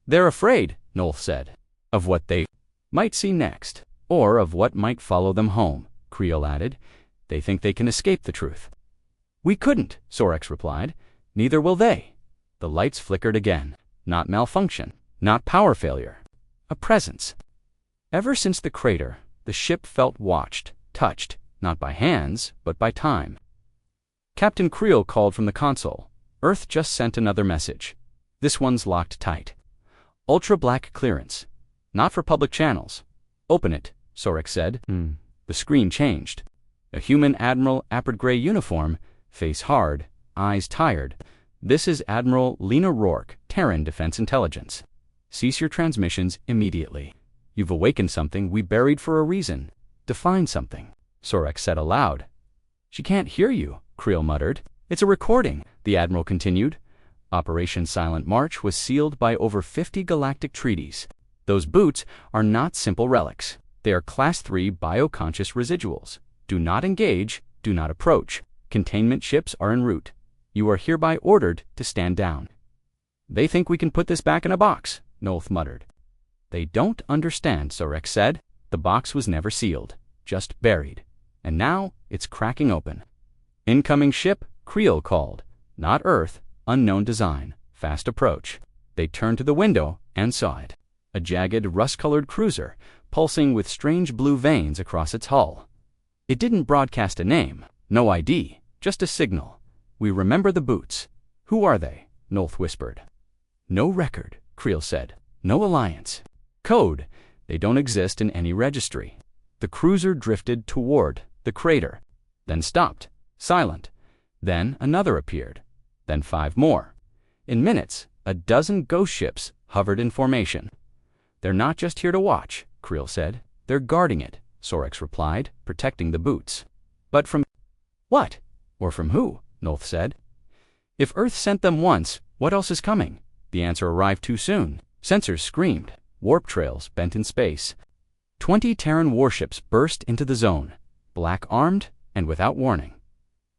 A: "They're afraid," Nolth said, "of what they might see next, or of what might follow them home," Creel added. "They think they can escape the truth." "We couldn't," Sorex replied. "Neither will they." The lights flickered again. Not malfunction, not power failure. A presence. Ever since the crater, the ship felt watched, touched, not by hands, but by time. Captain Creel called from the console. "Earth just sent another message. This one's locked tight. Ultra-black clearance. Not for public channels." "Open it," Sorex said. The screen changed. A human Admiral Apard Gray uniform, face hard, eyes tired. "This is Admiral Lena Rourke, Terran Defense Intelligence. Cease your transmissions immediately. You've awakened something we buried for a reason. Define something," Sorex said aloud. "She can't hear you," Creel muttered. "It's a recording," the Admiral continued. Operation Silent March was sealed by over 50 galactic treaties. Those boots are not simple relics. They are Class 3 bioconscious residuals. Do not engage, do not approach. Containment ships are en route. You are hereby ordered to stand down. "They think we can put this back in a box," Nolth muttered. "They don't understand," Sorex said. "The box was never sealed, just buried. And now it's cracking open." "Incoming ship," Creel called. "Not Earth, unknown design, fast approach." They turned to the window and saw it. A jagged, rust-colored cruiser, pulsing with strange blue veins across its hull. It didn't broadcast a name, no ID, just a signal. "We remember the boots." "Who are they?" Nolth whispered. "No record," Creel said. "No alliance. Code. They don't exist in any registry." The cruiser drifted toward the crater, then stopped, silent. Then another appeared, then 5 more. In minutes, a dozen ghost ships hovered in formation. "They're not just here to watch," Creel said. "They're guarding it," Sorex replied, "protecting the boots." "But from what? Or from who?" Nolth said. "If Earth sent them once, what else is coming?" The answer arrived too soon. Sensors screamed. Warp trails bent in space. 20 Terran warships burst into the zone, black-armed and without warning.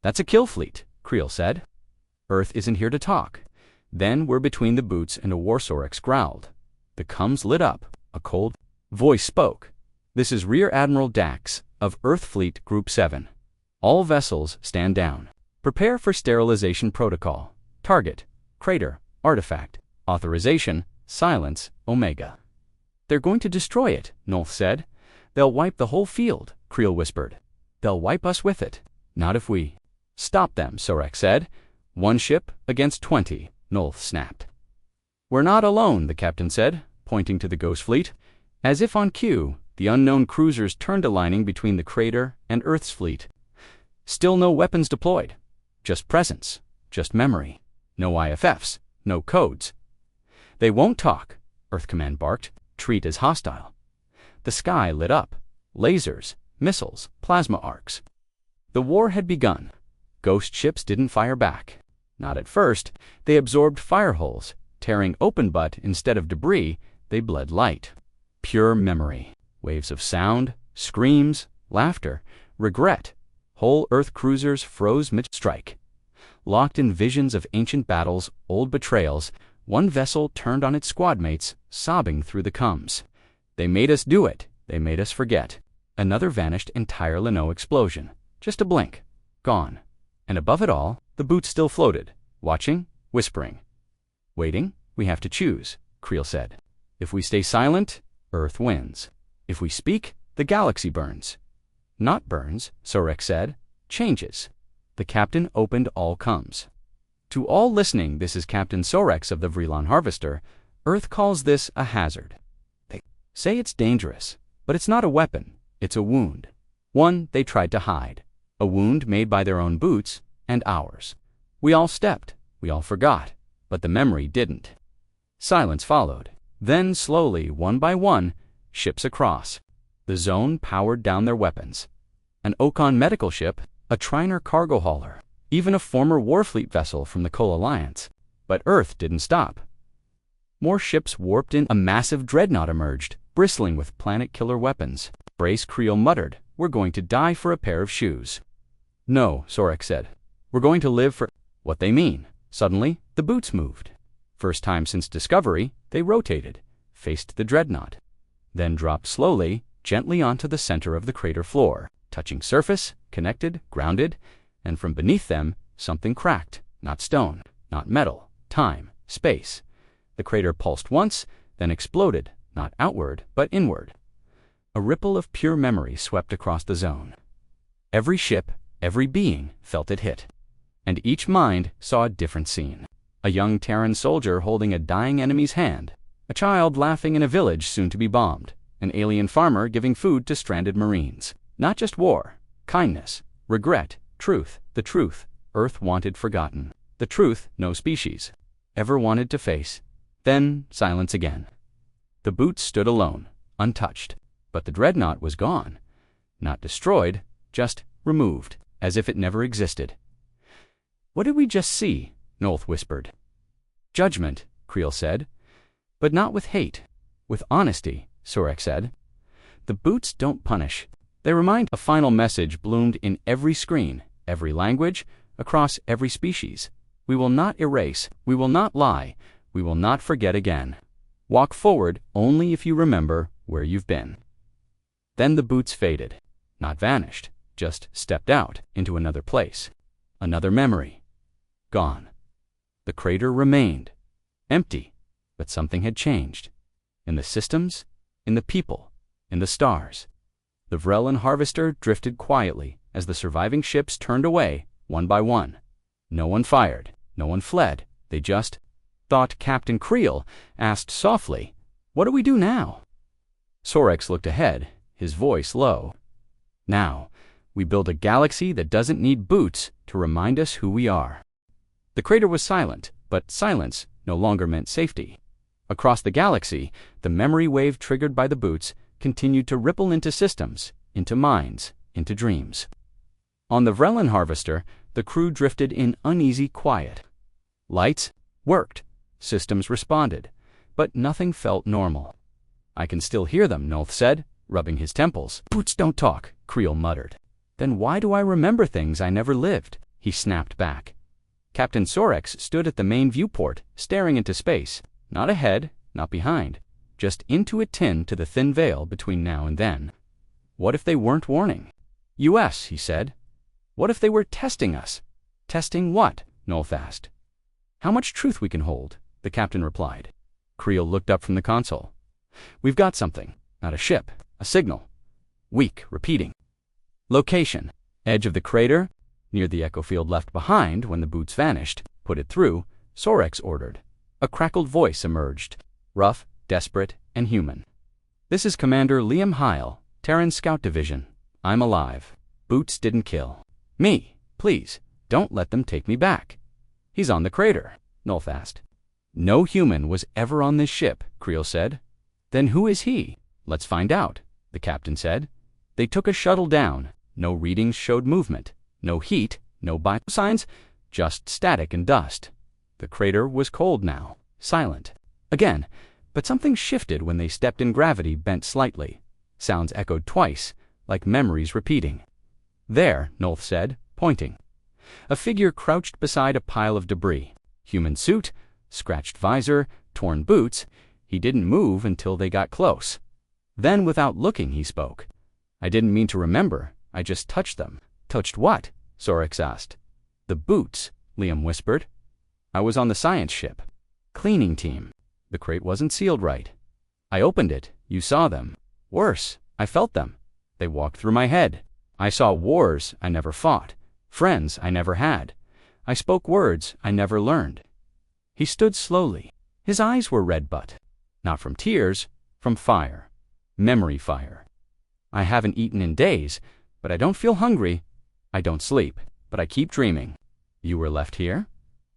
A: "That's a kill fleet," Creel said. "Earth isn't here to talk." Then we're between the boots and a war Sorex growled. The comms lit up. A cold voice spoke. "This is Rear Admiral Dax of Earth Fleet Group 7. All vessels stand down. Prepare for sterilization protocol. Target, crater, artifact. Authorization, silence, Omega." "They're going to destroy it," Nolth said. "They'll wipe the whole field," Creel whispered. "They'll wipe us with it." "Not if we stop them," Sorex said. "1 ship against 20, Nolth snapped. "We're not alone," the captain said, pointing to the ghost fleet. As if on cue, the unknown cruisers turned a lining between the crater and Earth's fleet. Still no weapons deployed. Just presence, just memory. No IFFs, no codes. "They won't talk," Earth Command barked. "Treat as hostile." The sky lit up. Lasers, missiles, plasma arcs. The war had begun. Ghost ships didn't fire back. Not at first. They absorbed fire holes, tearing open, but instead of debris, they bled light. Pure memory. Waves of sound, screams, laughter, regret. Whole Earth cruisers froze mid-strike. Locked in visions of ancient battles, old betrayals, one vessel turned on its squad mates, sobbing through the comms. "They made us do it. They made us forget." Another vanished entirely, no explosion. Just a blink. Gone. And above it all, the boots still floated, watching, whispering. "Waiting, we have to choose," Creel said. "If we stay silent, Earth wins. If we speak, the galaxy burns." "Not burns," Sorex said. "Changes." The captain opened all comms. "To all listening, this is Captain Sorex of the Vreeland Harvester. Earth calls this a hazard. They say it's dangerous, but it's not a weapon. It's a wound. One they tried to hide. A wound made by their own boots and ours. We all stepped. We all forgot. But the memory didn't." Silence followed. Then slowly, one by one, ships across. The zone powered down their weapons. an Ocon medical ship, a Triner cargo hauler, even a former Warfleet vessel from the Coal Alliance. But Earth didn't stop. More ships warped in. A massive dreadnought emerged, bristling with planet-killer weapons. Brace Creel muttered, "We're going to die for a pair of shoes." "No," Sorek said. "We're going to live for—" What they mean? Suddenly, the boots moved. First time since discovery, they rotated, faced the dreadnought, then dropped slowly, gently onto the center of the crater floor, touching surface, connected, grounded, and from beneath them, something cracked. Not stone, not metal, time, space. The crater pulsed once, then exploded, not outward, but inward. A ripple of pure memory swept across the zone. Every ship, every being felt it hit. And each mind saw a different scene. A young Terran soldier holding a dying enemy's hand. A child laughing in a village soon to be bombed. An alien farmer giving food to stranded Marines. Not just war, kindness, regret, truth. The truth Earth wanted forgotten. The truth no species ever wanted to face. Then silence again. The boots stood alone, untouched. But the dreadnought was gone. Not destroyed, just removed, as if it never existed. "What did we just see?" Nolth whispered. "Judgment," Creel said. "But not with hate. With honesty," Sorek said. "The boots don't punish. They remind." A final message bloomed in every screen, every language, across every species. "We will not erase. We will not lie. We will not forget again. Walk forward only if you remember where you've been." Then the boots faded. Not vanished, just stepped out into another place. Another memory. Gone. The crater remained. Empty. But something had changed. In the systems, in the people, in the stars. The Vrellan harvester drifted quietly as the surviving ships turned away, one by one. No one fired. No one fled. They just thought. Captain Creel asked softly, "What do we do now?" Sorex looked ahead, his voice low. "Now, we build a galaxy that doesn't need boots to remind us who we are." The crater was silent, but silence no longer meant safety. Across the galaxy, the memory wave triggered by the boots continued to ripple into systems, into minds, into dreams. On the Vrellan harvester, the crew drifted in uneasy quiet. Lights worked, systems responded, but nothing felt normal. "I can still hear them," Nolth said, rubbing his temples. "Boots don't talk," Creel muttered. "Then why do I remember things I never lived?" He snapped back. Captain Sorex stood at the main viewport, staring into space, not ahead, not behind, just into a tin to the thin veil between now and then. "What if they weren't warning?" "US," he said. "What if they were testing us?" "Testing what?" Nolth asked. "How much truth we can hold," the captain replied. Creel looked up from the console. "We've got something. Not a ship. A signal. Weak, repeating. Location. Edge of the crater. Near the echo field left behind when the boots vanished. Put it through," Sorex ordered. A crackled voice emerged. Rough, desperate, and human. "This is Commander Liam Heil, Terran Scout Division. I'm alive. Boots didn't kill me. Please, don't let them take me back." "He's on the crater," Nolth asked. "No human was ever on this ship," Creel said. "Then who is he?" "Let's find out," the captain said. They took a shuttle down. No readings showed movement. No heat, no vital signs, just static and dust. The crater was cold now, silent. Again, but something shifted when they stepped in. Gravity bent slightly. Sounds echoed twice, like memories repeating. "There," Nolth said, pointing. A figure crouched beside a pile of debris. Human suit, scratched visor, torn boots. He didn't move until they got close. Then, without looking, he spoke. "I didn't mean to remember. I just touched them." "Touched what?" Sorex asked. "The boots," Liam whispered. "I was on the science ship. Cleaning team. The crate wasn't sealed right. I opened it. You saw them. Worse, I felt them. They walked through my head. I saw wars I never fought. Friends I never had. I spoke words I never learned." He stood slowly. His eyes were red, but not from tears, from fire. Memory fire. "I haven't eaten in days, but I don't feel hungry. I don't sleep, but I keep dreaming." "You were left here?"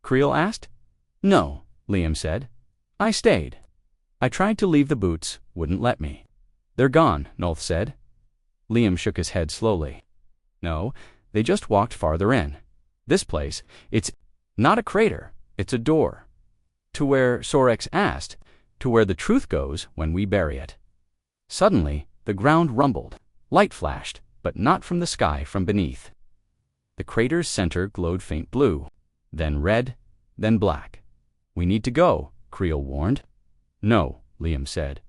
A: Creel asked. "No," Liam said. "I stayed. I tried to leave the boots, wouldn't let me." "They're gone," Nolth said. Liam shook his head slowly. No, they just walked farther in. This place, it's not a crater, it's a door. To where, Sorex asked, to where the truth goes when we bury it. Suddenly, the ground rumbled. Light flashed, but not from the sky, from beneath. The crater's center glowed faint blue, then red, then black. We need to go, Creel warned. No, Liam said.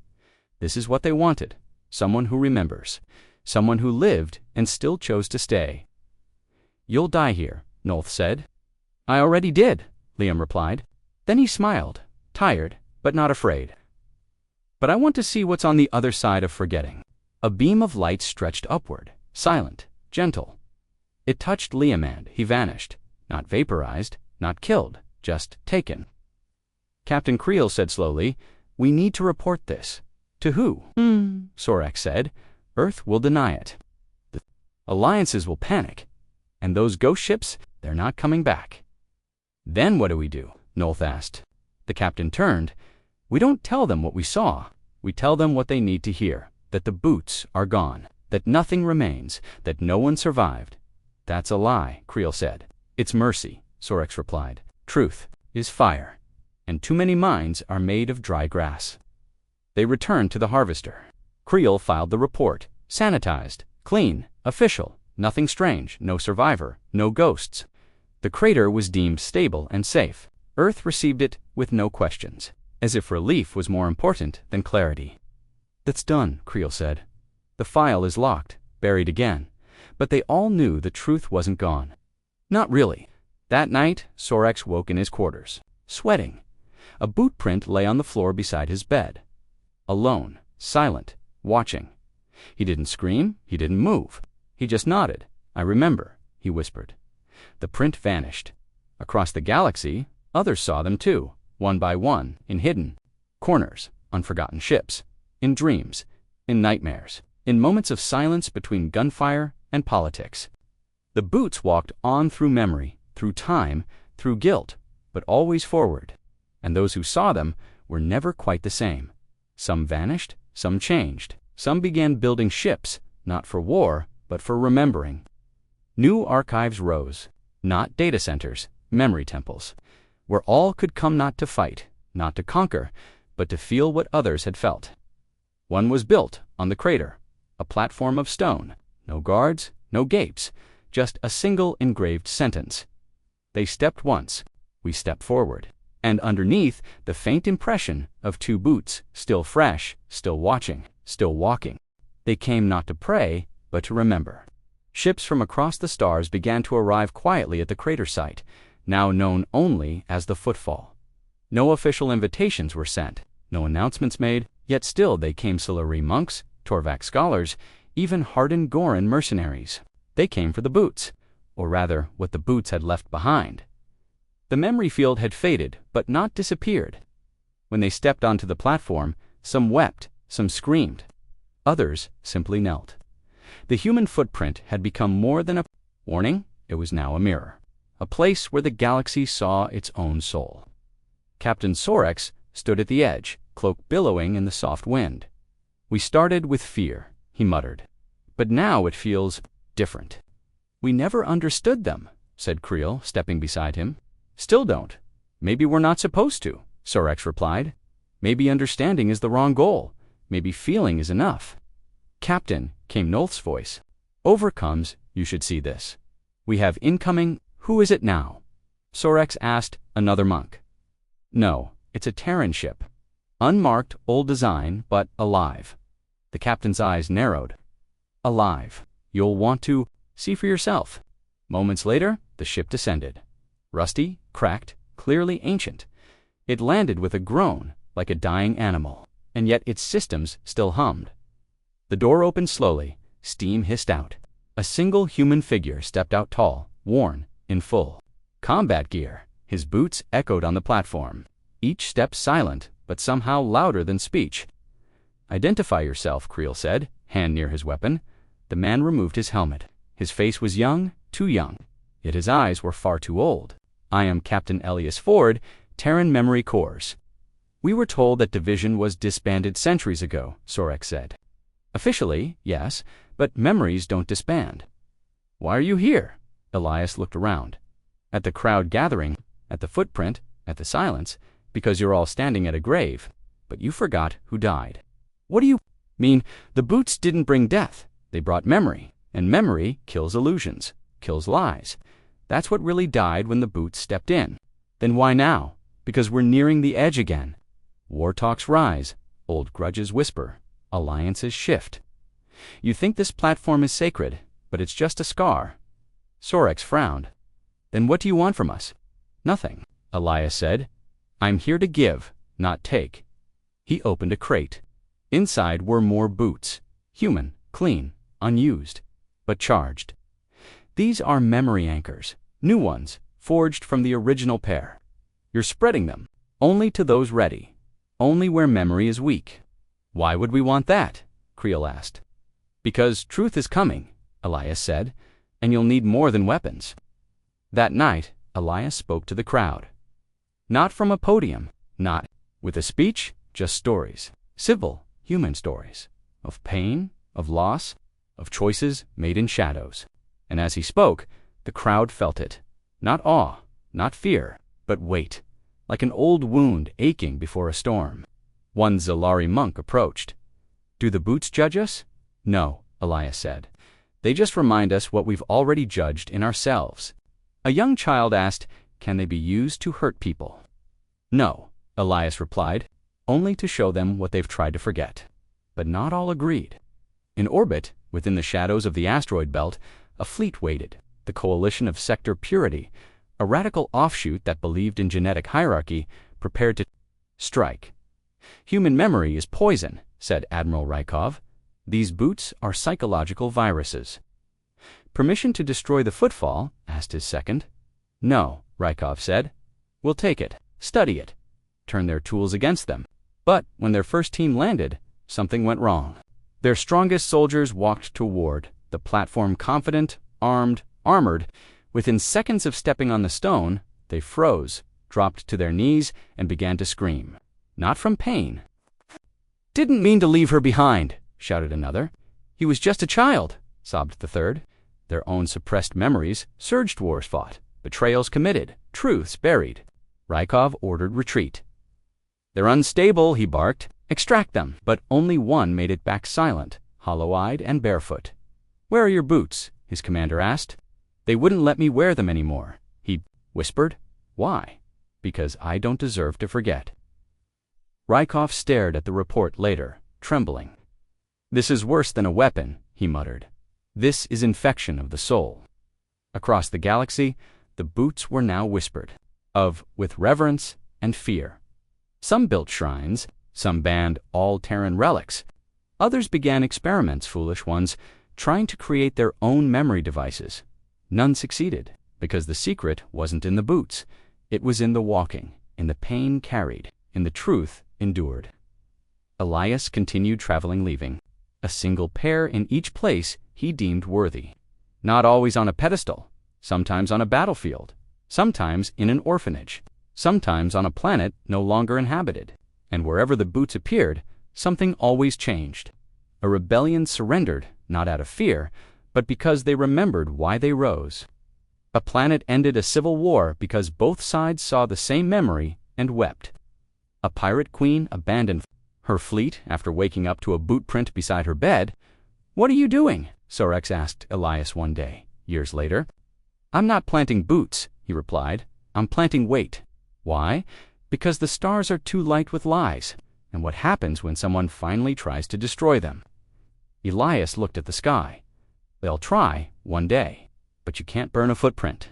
A: This is what they wanted. Someone who remembers. Someone who lived and still chose to stay. You'll die here, Nolth said. I already did, Liam replied. Then he smiled, tired, but not afraid. But I want to see what's on the other side of forgetting. A beam of light stretched upward, silent, gentle. It touched Liam and he vanished, not vaporized, not killed, just taken. Captain Creel said slowly, "We need to report this." "To who?" Sorex said. "Earth will deny it. The alliances will panic. And those ghost ships, they're not coming back." "Then what do we do?" Nolth asked. The captain turned. "We don't tell them what we saw. We tell them what they need to hear, that the boots are gone, that nothing remains, that no one survived." "That's a lie," Creel said. "It's mercy," Sorex replied. "Truth is fire, and too many minds are made of dry grass." They returned to the harvester. Creel filed the report, sanitized, clean, official, nothing strange, no survivor, no ghosts. The crater was deemed stable and safe. Earth received it with no questions, as if relief was more important than clarity. "That's done," Creel said. "The file is locked, buried again." But they all knew the truth wasn't gone. Not really. That night, Sorex woke in his quarters, sweating. A boot print lay on the floor beside his bed. Alone, silent, watching. He didn't scream, he didn't move. He just nodded. "I remember," he whispered. The print vanished. Across the galaxy, others saw them too, one by one, in hidden corners, on forgotten ships, in dreams, in nightmares, in moments of silence between gunfire and politics. The boots walked on through memory, through time, through guilt, but always forward. And those who saw them were never quite the same. Some vanished, some changed, some began building ships, not for war, but for remembering. New archives rose, not data centers, memory temples, where all could come not to fight, not to conquer, but to feel what others had felt. One was built on the crater, a platform of stone, no guards, no gates, just a single engraved sentence. They stepped once, we stepped forward, and underneath the faint impression of two boots, still fresh, still watching, still walking. They came not to pray, but to remember. Ships from across the stars began to arrive quietly at the crater site, now known only as the Footfall. No official invitations were sent, no announcements made, yet still they came Solari monks, Torvak scholars, even hardened Goran mercenaries. They came for the boots, or rather what the boots had left behind. The memory field had faded, but not disappeared. When they stepped onto the platform, some wept, some screamed. Others simply knelt. The human footprint had become more than a warning, it was now a mirror, a place where the galaxy saw its own soul. Captain Sorex stood at the edge, cloak billowing in the soft wind. "We started with fear," he muttered. "But now it feels different." "We never understood them," said Creel, stepping beside him. "Still don't. Maybe we're not supposed to," Sorex replied. "Maybe understanding is the wrong goal. Maybe feeling is enough." "Captain," came Nolth's voice. "Overcomes, you should see this. We have incoming, who is it now?" Sorex asked another monk. "No, it's a Terran ship. Unmarked, old design, but alive." The captain's eyes narrowed. "Alive. You'll want to see for yourself." Moments later, the ship descended. Rusty, cracked, clearly ancient. It landed with a groan, like a dying animal, and yet its systems still hummed. The door opened slowly, steam hissed out. A single human figure stepped out tall, worn, in full combat gear. His boots echoed on the platform, each step silent, but somehow louder than speech. "Identify yourself," Creel said, hand near his weapon. The man removed his helmet. His face was young, too young, yet his eyes were far too old. "I am Captain Elias Ford, Terran Memory Corps." "We were told that division was disbanded centuries ago," Sorex said. "Officially, yes, but memories don't disband." Why are you here? Elias looked around. At the crowd gathering, at the footprint, at the silence, because you're all standing at a grave. But you forgot who died. What do you mean? The boots didn't bring death. They brought memory. And memory kills illusions, kills lies. That's what really died when the boots stepped in. Then why now? Because we're nearing the edge again. War talks rise. Old grudges whisper. Alliances shift. You think this platform is sacred, but it's just a scar. Sorex frowned. Then what do you want from us? Nothing, Elias said. I'm here to give, not take. He opened a crate. Inside were more boots. Human, clean, unused, but charged. These are memory anchors, new ones, forged from the original pair. You're spreading them, only to those ready, only where memory is weak. Why would we want that? Creel asked. Because truth is coming, Elias said, and you'll need more than weapons. That night, Elias spoke to the crowd. Not from a podium, not with a speech, just stories. Civil, human stories. Of pain, of loss, of choices made in shadows. And as he spoke, the crowd felt it. Not awe, not fear, but weight, like an old wound aching before a storm. One Zalari monk approached. Do the boots judge us? No, Elias said. They just remind us what we've already judged in ourselves. A young child asked, can they be used to hurt people? No, Elias replied, only to show them what they've tried to forget. But not all agreed. In orbit, within the shadows of the asteroid belt, a fleet waited, the coalition of Sector Purity, a radical offshoot that believed in genetic hierarchy, prepared to strike. Human memory is poison, said Admiral Rykov. These boots are psychological viruses. Permission to destroy the footfall? Asked his second. No, Rykov said. We'll take it, study it, turn their tools against them. But when their first team landed, something went wrong. Their strongest soldiers walked toward the platform confident, armed, armored. Within seconds of stepping on the stone, they froze, dropped to their knees, and began to scream. Not from pain. Didn't mean to leave her behind, shouted another. He was just a child, sobbed the third. Their own suppressed memories, surged wars fought, betrayals committed, truths buried. Rykov ordered retreat. They're unstable, he barked. Extract them. But only one made it back silent, hollow-eyed and barefoot. Where are your boots? His commander asked. They wouldn't let me wear them anymore, he whispered. Why? Because I don't deserve to forget. Rykov stared at the report later, trembling. This is worse than a weapon, he muttered. This is infection of the soul. Across the galaxy, the boots were now whispered of with reverence and fear. Some built shrines, some banned all Terran relics. Others began experiments, foolish ones, trying to create their own memory devices. None succeeded, because the secret wasn't in the boots. It was in the walking, in the pain carried, in the truth endured. Elias continued traveling, leaving a single pair in each place he deemed worthy. Not always on a pedestal, sometimes on a battlefield, sometimes in an orphanage, sometimes on a planet no longer inhabited. And wherever the boots appeared, something always changed. A rebellion surrendered, not out of fear, but because they remembered why they rose. A planet ended a civil war because both sides saw the same memory and wept. A pirate queen abandoned her fleet after waking up to a boot print beside her bed. What are you doing? Sorex asked Elias one day, years later. I'm not planting boots, he replied. I'm planting weight. Why? Because the stars are too light with lies, and what happens when someone finally tries to destroy them. Elias looked at the sky. They'll try, one day, but you can't burn a footprint.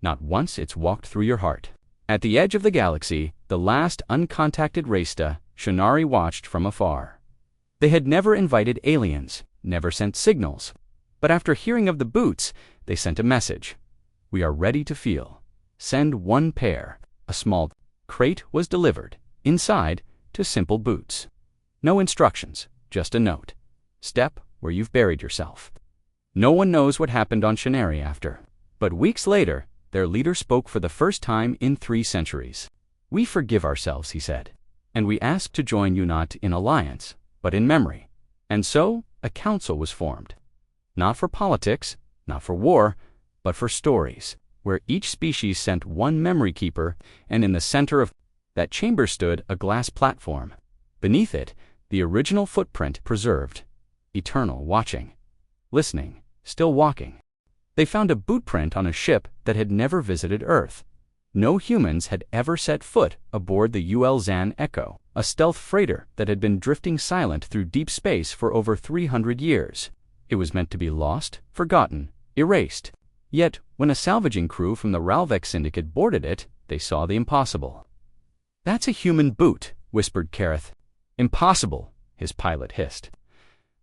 A: Not once it's walked through your heart. At the edge of the galaxy, the last uncontacted Rasta, Shunari watched from afar. They had never invited aliens, never sent signals, but after hearing of the boots, they sent a message. We are ready to feel. Send one pair. A small crate was delivered, inside, to simple boots. No instructions, just a note. Step where you've buried yourself. No one knows what happened on Shunari after. But weeks later, their leader spoke for the first time in 3 centuries. We forgive ourselves, he said, and we ask to join you not in alliance, but in memory. And so, a council was formed. Not for politics, not for war, but for stories, where each species sent one memory keeper, and in the center of that chamber stood a glass platform. Beneath it, the original footprint preserved, eternal, watching, listening, still walking. They found a bootprint on a ship that had never visited Earth. No humans had ever set foot aboard the Zan Echo, a stealth freighter that had been drifting silent through deep space for over 300 years. It was meant to be lost, forgotten, erased. Yet, when a salvaging crew from the Ralvec Syndicate boarded it, they saw the impossible. "That's a human boot," whispered Kareth. "Impossible," his pilot hissed.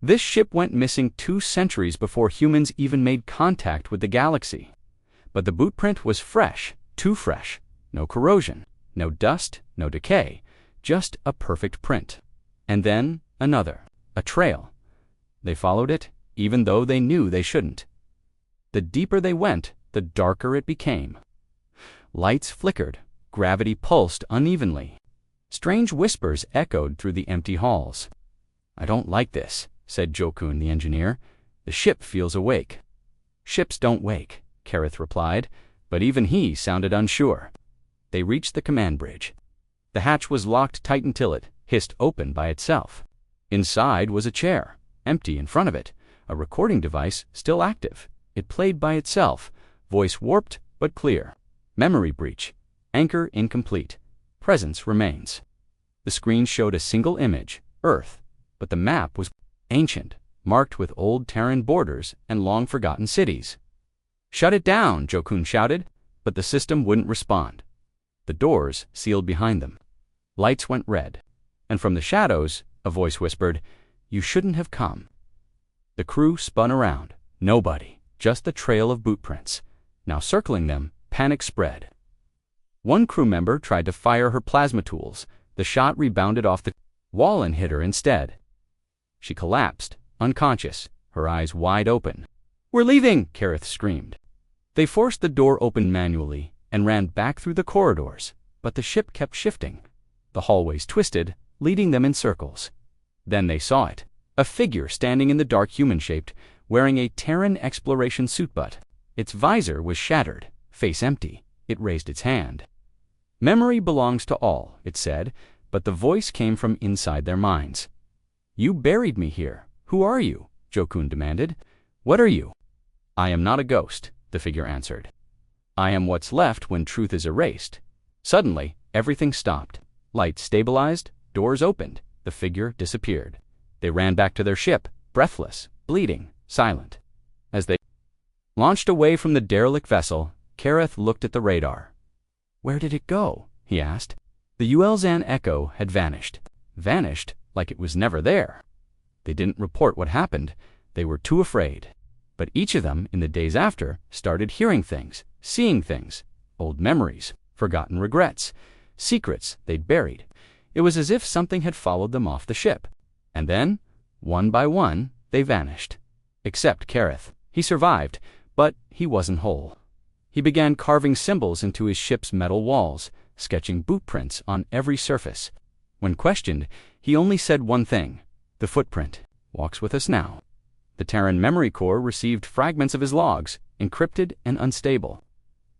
A: "This ship went missing 2 centuries before humans even made contact with the galaxy. But the bootprint was fresh, too fresh. No corrosion, no dust, no decay, just a perfect print. And then another, a trail. They followed it, even though they knew they shouldn't. The deeper they went, the darker it became. Lights flickered, gravity pulsed unevenly. Strange whispers echoed through the empty halls. "I don't like this," said Jokun the engineer. "The ship feels awake." "Ships don't wake," Kareth replied, but even he sounded unsure. They reached the command bridge. The hatch was locked tight until it hissed open by itself. Inside was a chair, empty in front of it, a recording device still active. It played by itself, voice warped but clear. Memory breach. Anchor incomplete. Presence remains. The screen showed a single image, Earth, but the map was ancient, marked with old Terran borders and long-forgotten cities. "Shut it down," Jokun shouted, but the system wouldn't respond. The doors sealed behind them. Lights went red, and from the shadows, a voice whispered, "You shouldn't have come." The crew spun around. Nobody, just the trail of bootprints. Now circling them, panic spread. One crew member tried to fire her plasma tools. The shot rebounded off the wall and hit her instead. She collapsed, unconscious, her eyes wide open. "We're leaving!" Kareth screamed. They forced the door open manually and ran back through the corridors, but the ship kept shifting. The hallways twisted, leading them in circles. Then they saw it, a figure standing in the dark human-shaped, wearing a Terran exploration suit, but its visor was shattered, face empty. It raised its hand. "Memory belongs to all," it said, but the voice came from inside their minds. "You buried me here. Who are you?" Jokun demanded. "What are you?" "I am not a ghost," the figure answered. "I am what's left when truth is erased." Suddenly, everything stopped. Lights stabilized, doors opened, the figure disappeared. They ran back to their ship, breathless, bleeding, silent. As they launched away from the derelict vessel, Kareth looked at the radar. "Where did it go?" he asked. The Zan Echo had vanished. Vanished like it was never there. They didn't report what happened. They were too afraid. But each of them, in the days after, started hearing things, seeing things, old memories, forgotten regrets, secrets they'd buried. It was as if something had followed them off the ship. And then, one by one, they vanished. Except Kareth. He survived, but he wasn't whole. He began carving symbols into his ship's metal walls, sketching bootprints on every surface. When questioned, he only said one thing: "The footprint walks with us now." The Terran Memory Corps received fragments of his logs, encrypted and unstable.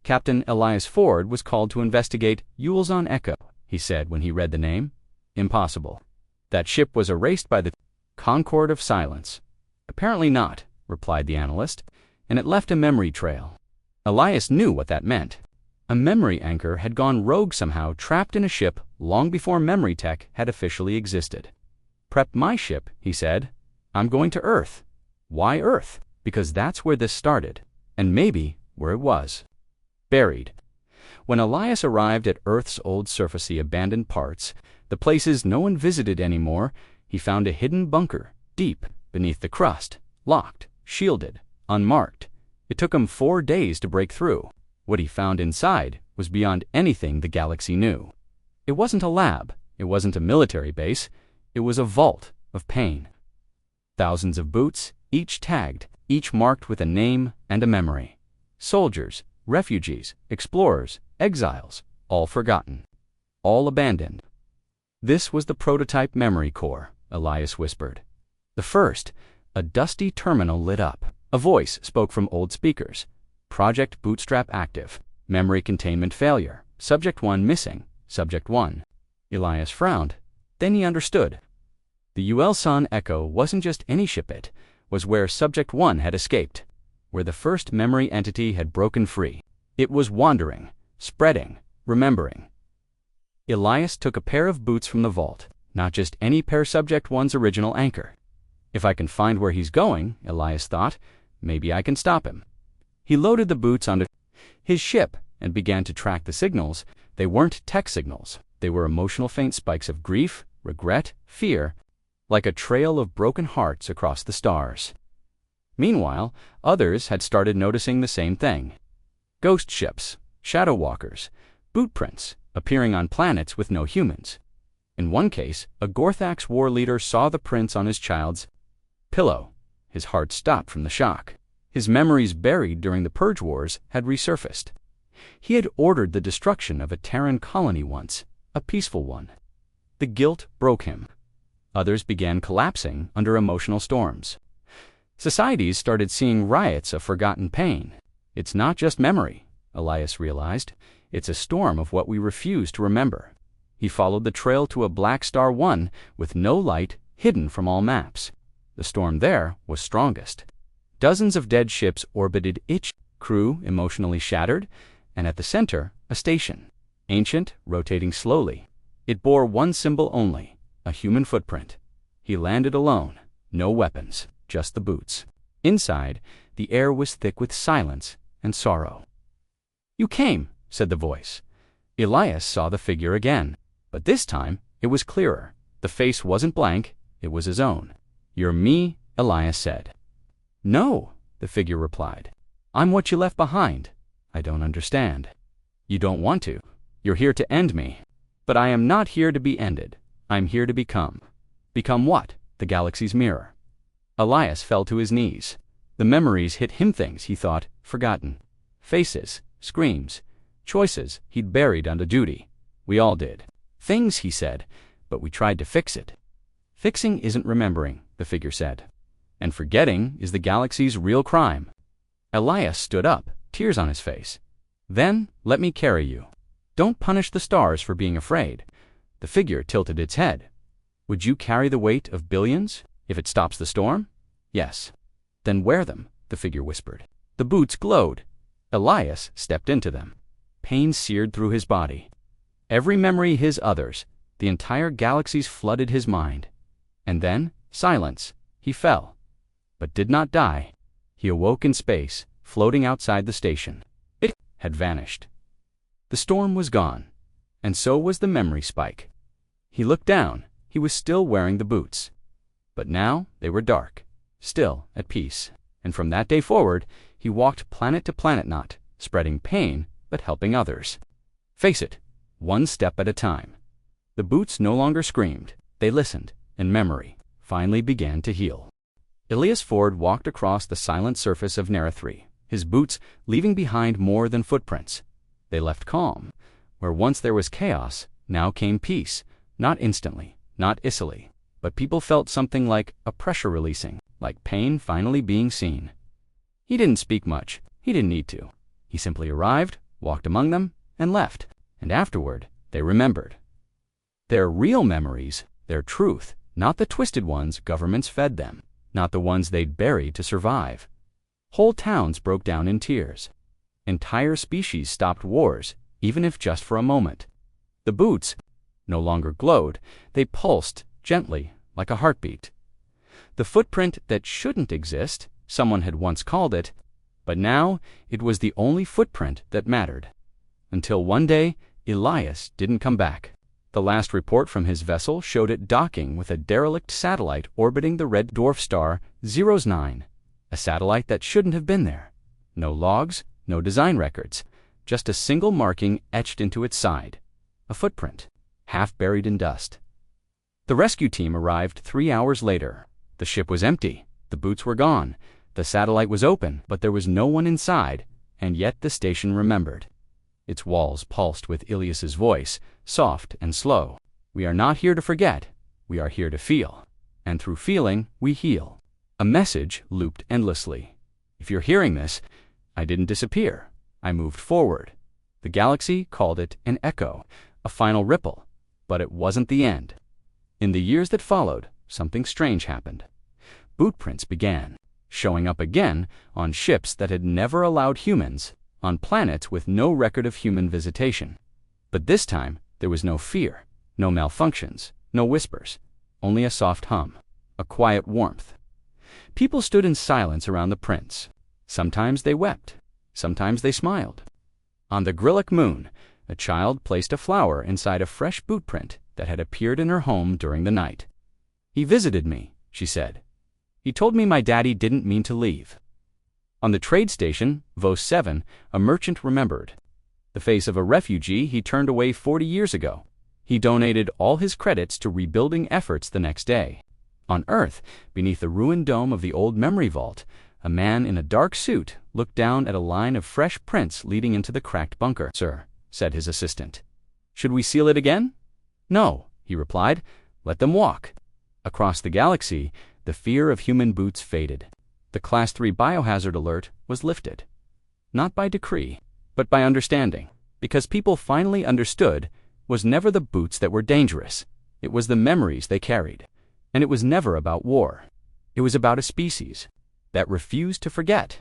A: Captain Elias Ford was called to investigate Zan Echo, he said when he read the name. Impossible. That ship was erased by the Concord of Silence. Apparently not, replied the analyst, and it left a memory trail. Elias knew what that meant. A memory anchor had gone rogue somehow, trapped in a ship long before memory tech had officially existed. "Prep my ship," he said. "I'm going to Earth." Why Earth? Because that's where this started, and maybe where it was. Buried. When Elias arrived at Earth's old surfacey abandoned parts, the places no one visited anymore, he found a hidden bunker, deep beneath the crust, locked, shielded, unmarked. It took him 4 days to break through. What he found inside was beyond anything the galaxy knew. It wasn't a lab, it wasn't a military base, it was a vault of pain. Thousands of boots, each tagged, each marked with a name and a memory. Soldiers, refugees, explorers, exiles, all forgotten, all abandoned. This was the prototype memory core, Elias whispered. The first, a dusty terminal lit up. A voice spoke from old speakers. Project Bootstrap active. Memory containment failure. Subject 1 missing. Subject 1. Elias frowned. Then he understood. The Ulsan Echo wasn't just any ship, it was where Subject 1 had escaped, where the first memory entity had broken free. It was wandering, spreading, remembering. Elias took a pair of boots from the vault, not just any pair, Subject 1's original anchor. If I can find where he's going, Elias thought, maybe I can stop him. He loaded the boots onto his ship and began to track the signals. They weren't tech signals. They were emotional faint spikes of grief, regret, fear, like a trail of broken hearts across the stars. Meanwhile, others had started noticing the same thing. Ghost ships, shadow walkers, boot prints appearing on planets with no humans. In one case, a Gorthax war leader saw the prints on his child's pillow. His heart stopped from the shock. His memories buried during the Purge Wars had resurfaced. He had ordered the destruction of a Terran colony once, a peaceful one. The guilt broke him. Others began collapsing under emotional storms. Societies started seeing riots of forgotten pain. It's not just memory, Elias realized. It's a storm of what we refuse to remember. He followed the trail to a black star 1 with no light, hidden from all maps. The storm there was strongest. Dozens of dead ships orbited its crew, emotionally shattered, and at the center, a station, ancient, rotating slowly. It bore one symbol only, a human footprint. He landed alone, no weapons, just the boots. Inside, the air was thick with silence and sorrow. "You came," said the voice. Elias saw the figure again, but this time it was clearer. The face wasn't blank, it was his own. "You're me," Elias said. "No," the figure replied. "I'm what you left behind." "I don't understand." "You don't want to. You're here to end me. But I am not here to be ended. I'm here to become." "Become what?" "The galaxy's mirror." Elias fell to his knees. The memories hit him, things he thought forgotten. Faces, screams, choices he'd buried under duty. We all did. Things, he said, but we tried to fix it. "Fixing isn't remembering," the figure said. "And forgetting is the galaxy's real crime." Elias stood up, tears on his face. "Then let me carry you. Don't punish the stars for being afraid." The figure tilted its head. "Would you carry the weight of billions if it stops the storm?" "Yes." "Then wear them," the figure whispered. The boots glowed. Elias stepped into them. Pain seared through his body. Every memory his others, the entire galaxy's flooded his mind. And then, silence. He fell, but did not die. He awoke in space, floating outside the station. It had vanished. The storm was gone, and so was the memory spike. He looked down. He was still wearing the boots. But now they were dark, still at peace. And from that day forward, he walked planet to planet, not spreading pain, but helping others. Face it, one step at a time. The boots no longer screamed. They listened, and memory finally began to heal. Elias Ford walked across the silent surface of Narration, his boots leaving behind more than footprints. They left calm. Where once there was chaos, now came peace, not instantly, not icily, but people felt something like a pressure releasing, like pain finally being seen. He didn't speak much. He didn't need to. He simply arrived, walked among them, and left. And afterward, they remembered. Their real memories, their truth, not the twisted ones governments fed them, not the ones they'd buried to survive. Whole towns broke down in tears. Entire species stopped wars, even if just for a moment. The boots no longer glowed. They pulsed gently, like a heartbeat. The footprint that shouldn't exist, someone had once called it, but now it was the only footprint that mattered. Until one day, Elias didn't come back. The last report from his vessel showed it docking with a derelict satellite orbiting the red dwarf star 09, a satellite that shouldn't have been there. No logs, no design records, just a single marking etched into its side, a footprint, half buried in dust. The rescue team arrived 3 hours later. The ship was empty, the boots were gone, the satellite was open, but there was no one inside, and yet the station remembered. Its walls pulsed with Elias's voice, soft and slow. "We are not here to forget, we are here to feel, and through feeling we heal." A message looped endlessly. If you're hearing this, I didn't disappear. I moved forward. The galaxy called it an echo, a final ripple, but it wasn't the end. In the years that followed, something strange happened. Bootprints began, showing up again on ships that had never allowed humans, on planets with no record of human visitation. But this time, there was no fear, no malfunctions, no whispers, only a soft hum, a quiet warmth. People stood in silence around the prints. Sometimes they wept, sometimes they smiled. On the Grillic moon, a child placed a flower inside a fresh bootprint that had appeared in her home during the night. "He visited me," she said. "He told me my daddy didn't mean to leave." On the trade station, Vos 7, a merchant remembered. The face of a refugee he turned away 40 years ago. He donated all his credits to rebuilding efforts the next day. On Earth, beneath the ruined dome of the old memory vault, a man in a dark suit looked down at a line of fresh prints leading into the cracked bunker. "Sir," said his assistant. "Should we seal it again?" "No," he replied. "Let them walk." Across the galaxy, the fear of human boots faded. The Class 3 biohazard alert was lifted. Not by decree, but by understanding. Because people finally understood, was never the boots that were dangerous. It was the memories they carried. And it was never about war. It was about a species that refused to forget.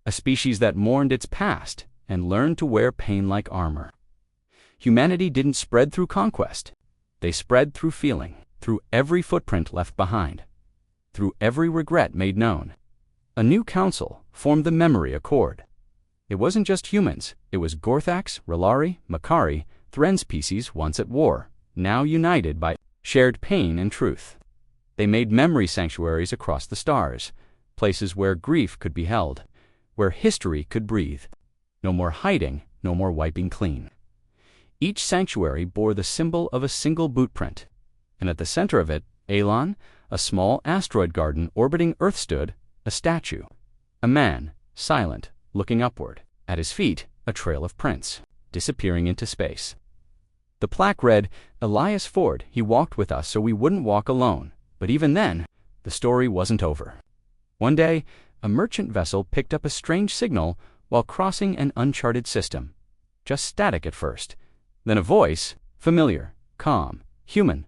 A: A species that mourned its past and learned to wear pain like armor. Humanity didn't spread through conquest. They spread through feeling, through every footprint left behind, through every regret made known. A new council formed the Memory Accord. It wasn't just humans. It was Gorthax, Relari, Makari, Thren's species once at war, now united by shared pain and truth. They made memory sanctuaries across the stars, places where grief could be held, where history could breathe. No more hiding, no more wiping clean. Each sanctuary bore the symbol of a single bootprint, and at the center of it, Elon, a small asteroid garden orbiting Earth, stood, a statue. A man, silent, looking upward. At his feet, a trail of prints, disappearing into space. The plaque read, "Elias Ford, he walked with us so we wouldn't walk alone." But even then, the story wasn't over. One day, a merchant vessel picked up a strange signal while crossing an uncharted system. Just static at first. Then a voice, familiar, calm, human.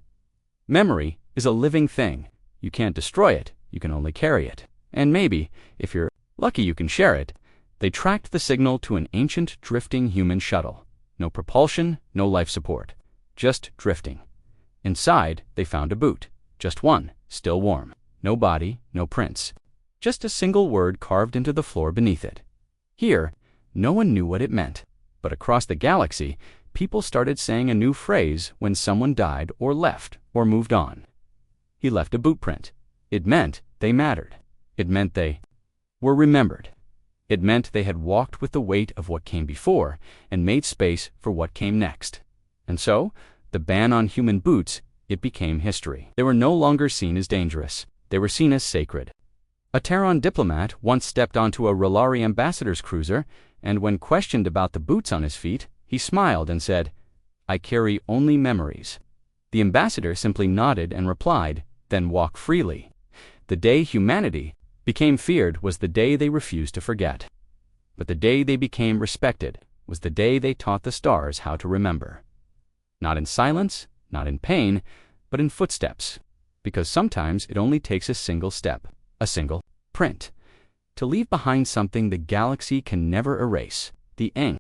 A: Memory is a living thing. You can't destroy it, you can only carry it. And maybe, if you're lucky, you can share it. They tracked the signal to an ancient drifting human shuttle. No propulsion, no life support. Just drifting. Inside, they found a boot. Just one, still warm. No body, no prints. Just a single word carved into the floor beneath it. Here, no one knew what it meant. But across the galaxy, people started saying a new phrase when someone died or left or moved on. He left a bootprint. It meant they mattered. It meant they were remembered. It meant they had walked with the weight of what came before and made space for what came next. And so, the ban on human boots, it became history. They were no longer seen as dangerous. They were seen as sacred. A Terran diplomat once stepped onto a Relari ambassador's cruiser, and when questioned about the boots on his feet, he smiled and said, "I carry only memories." The ambassador simply nodded and replied, "Then walk freely." The day humanity became feared was the day they refused to forget. But the day they became respected was the day they taught the stars how to remember. Not in silence, not in pain, but in footsteps. Because sometimes it only takes a single step, a single print, to leave behind something the galaxy can never erase, the ink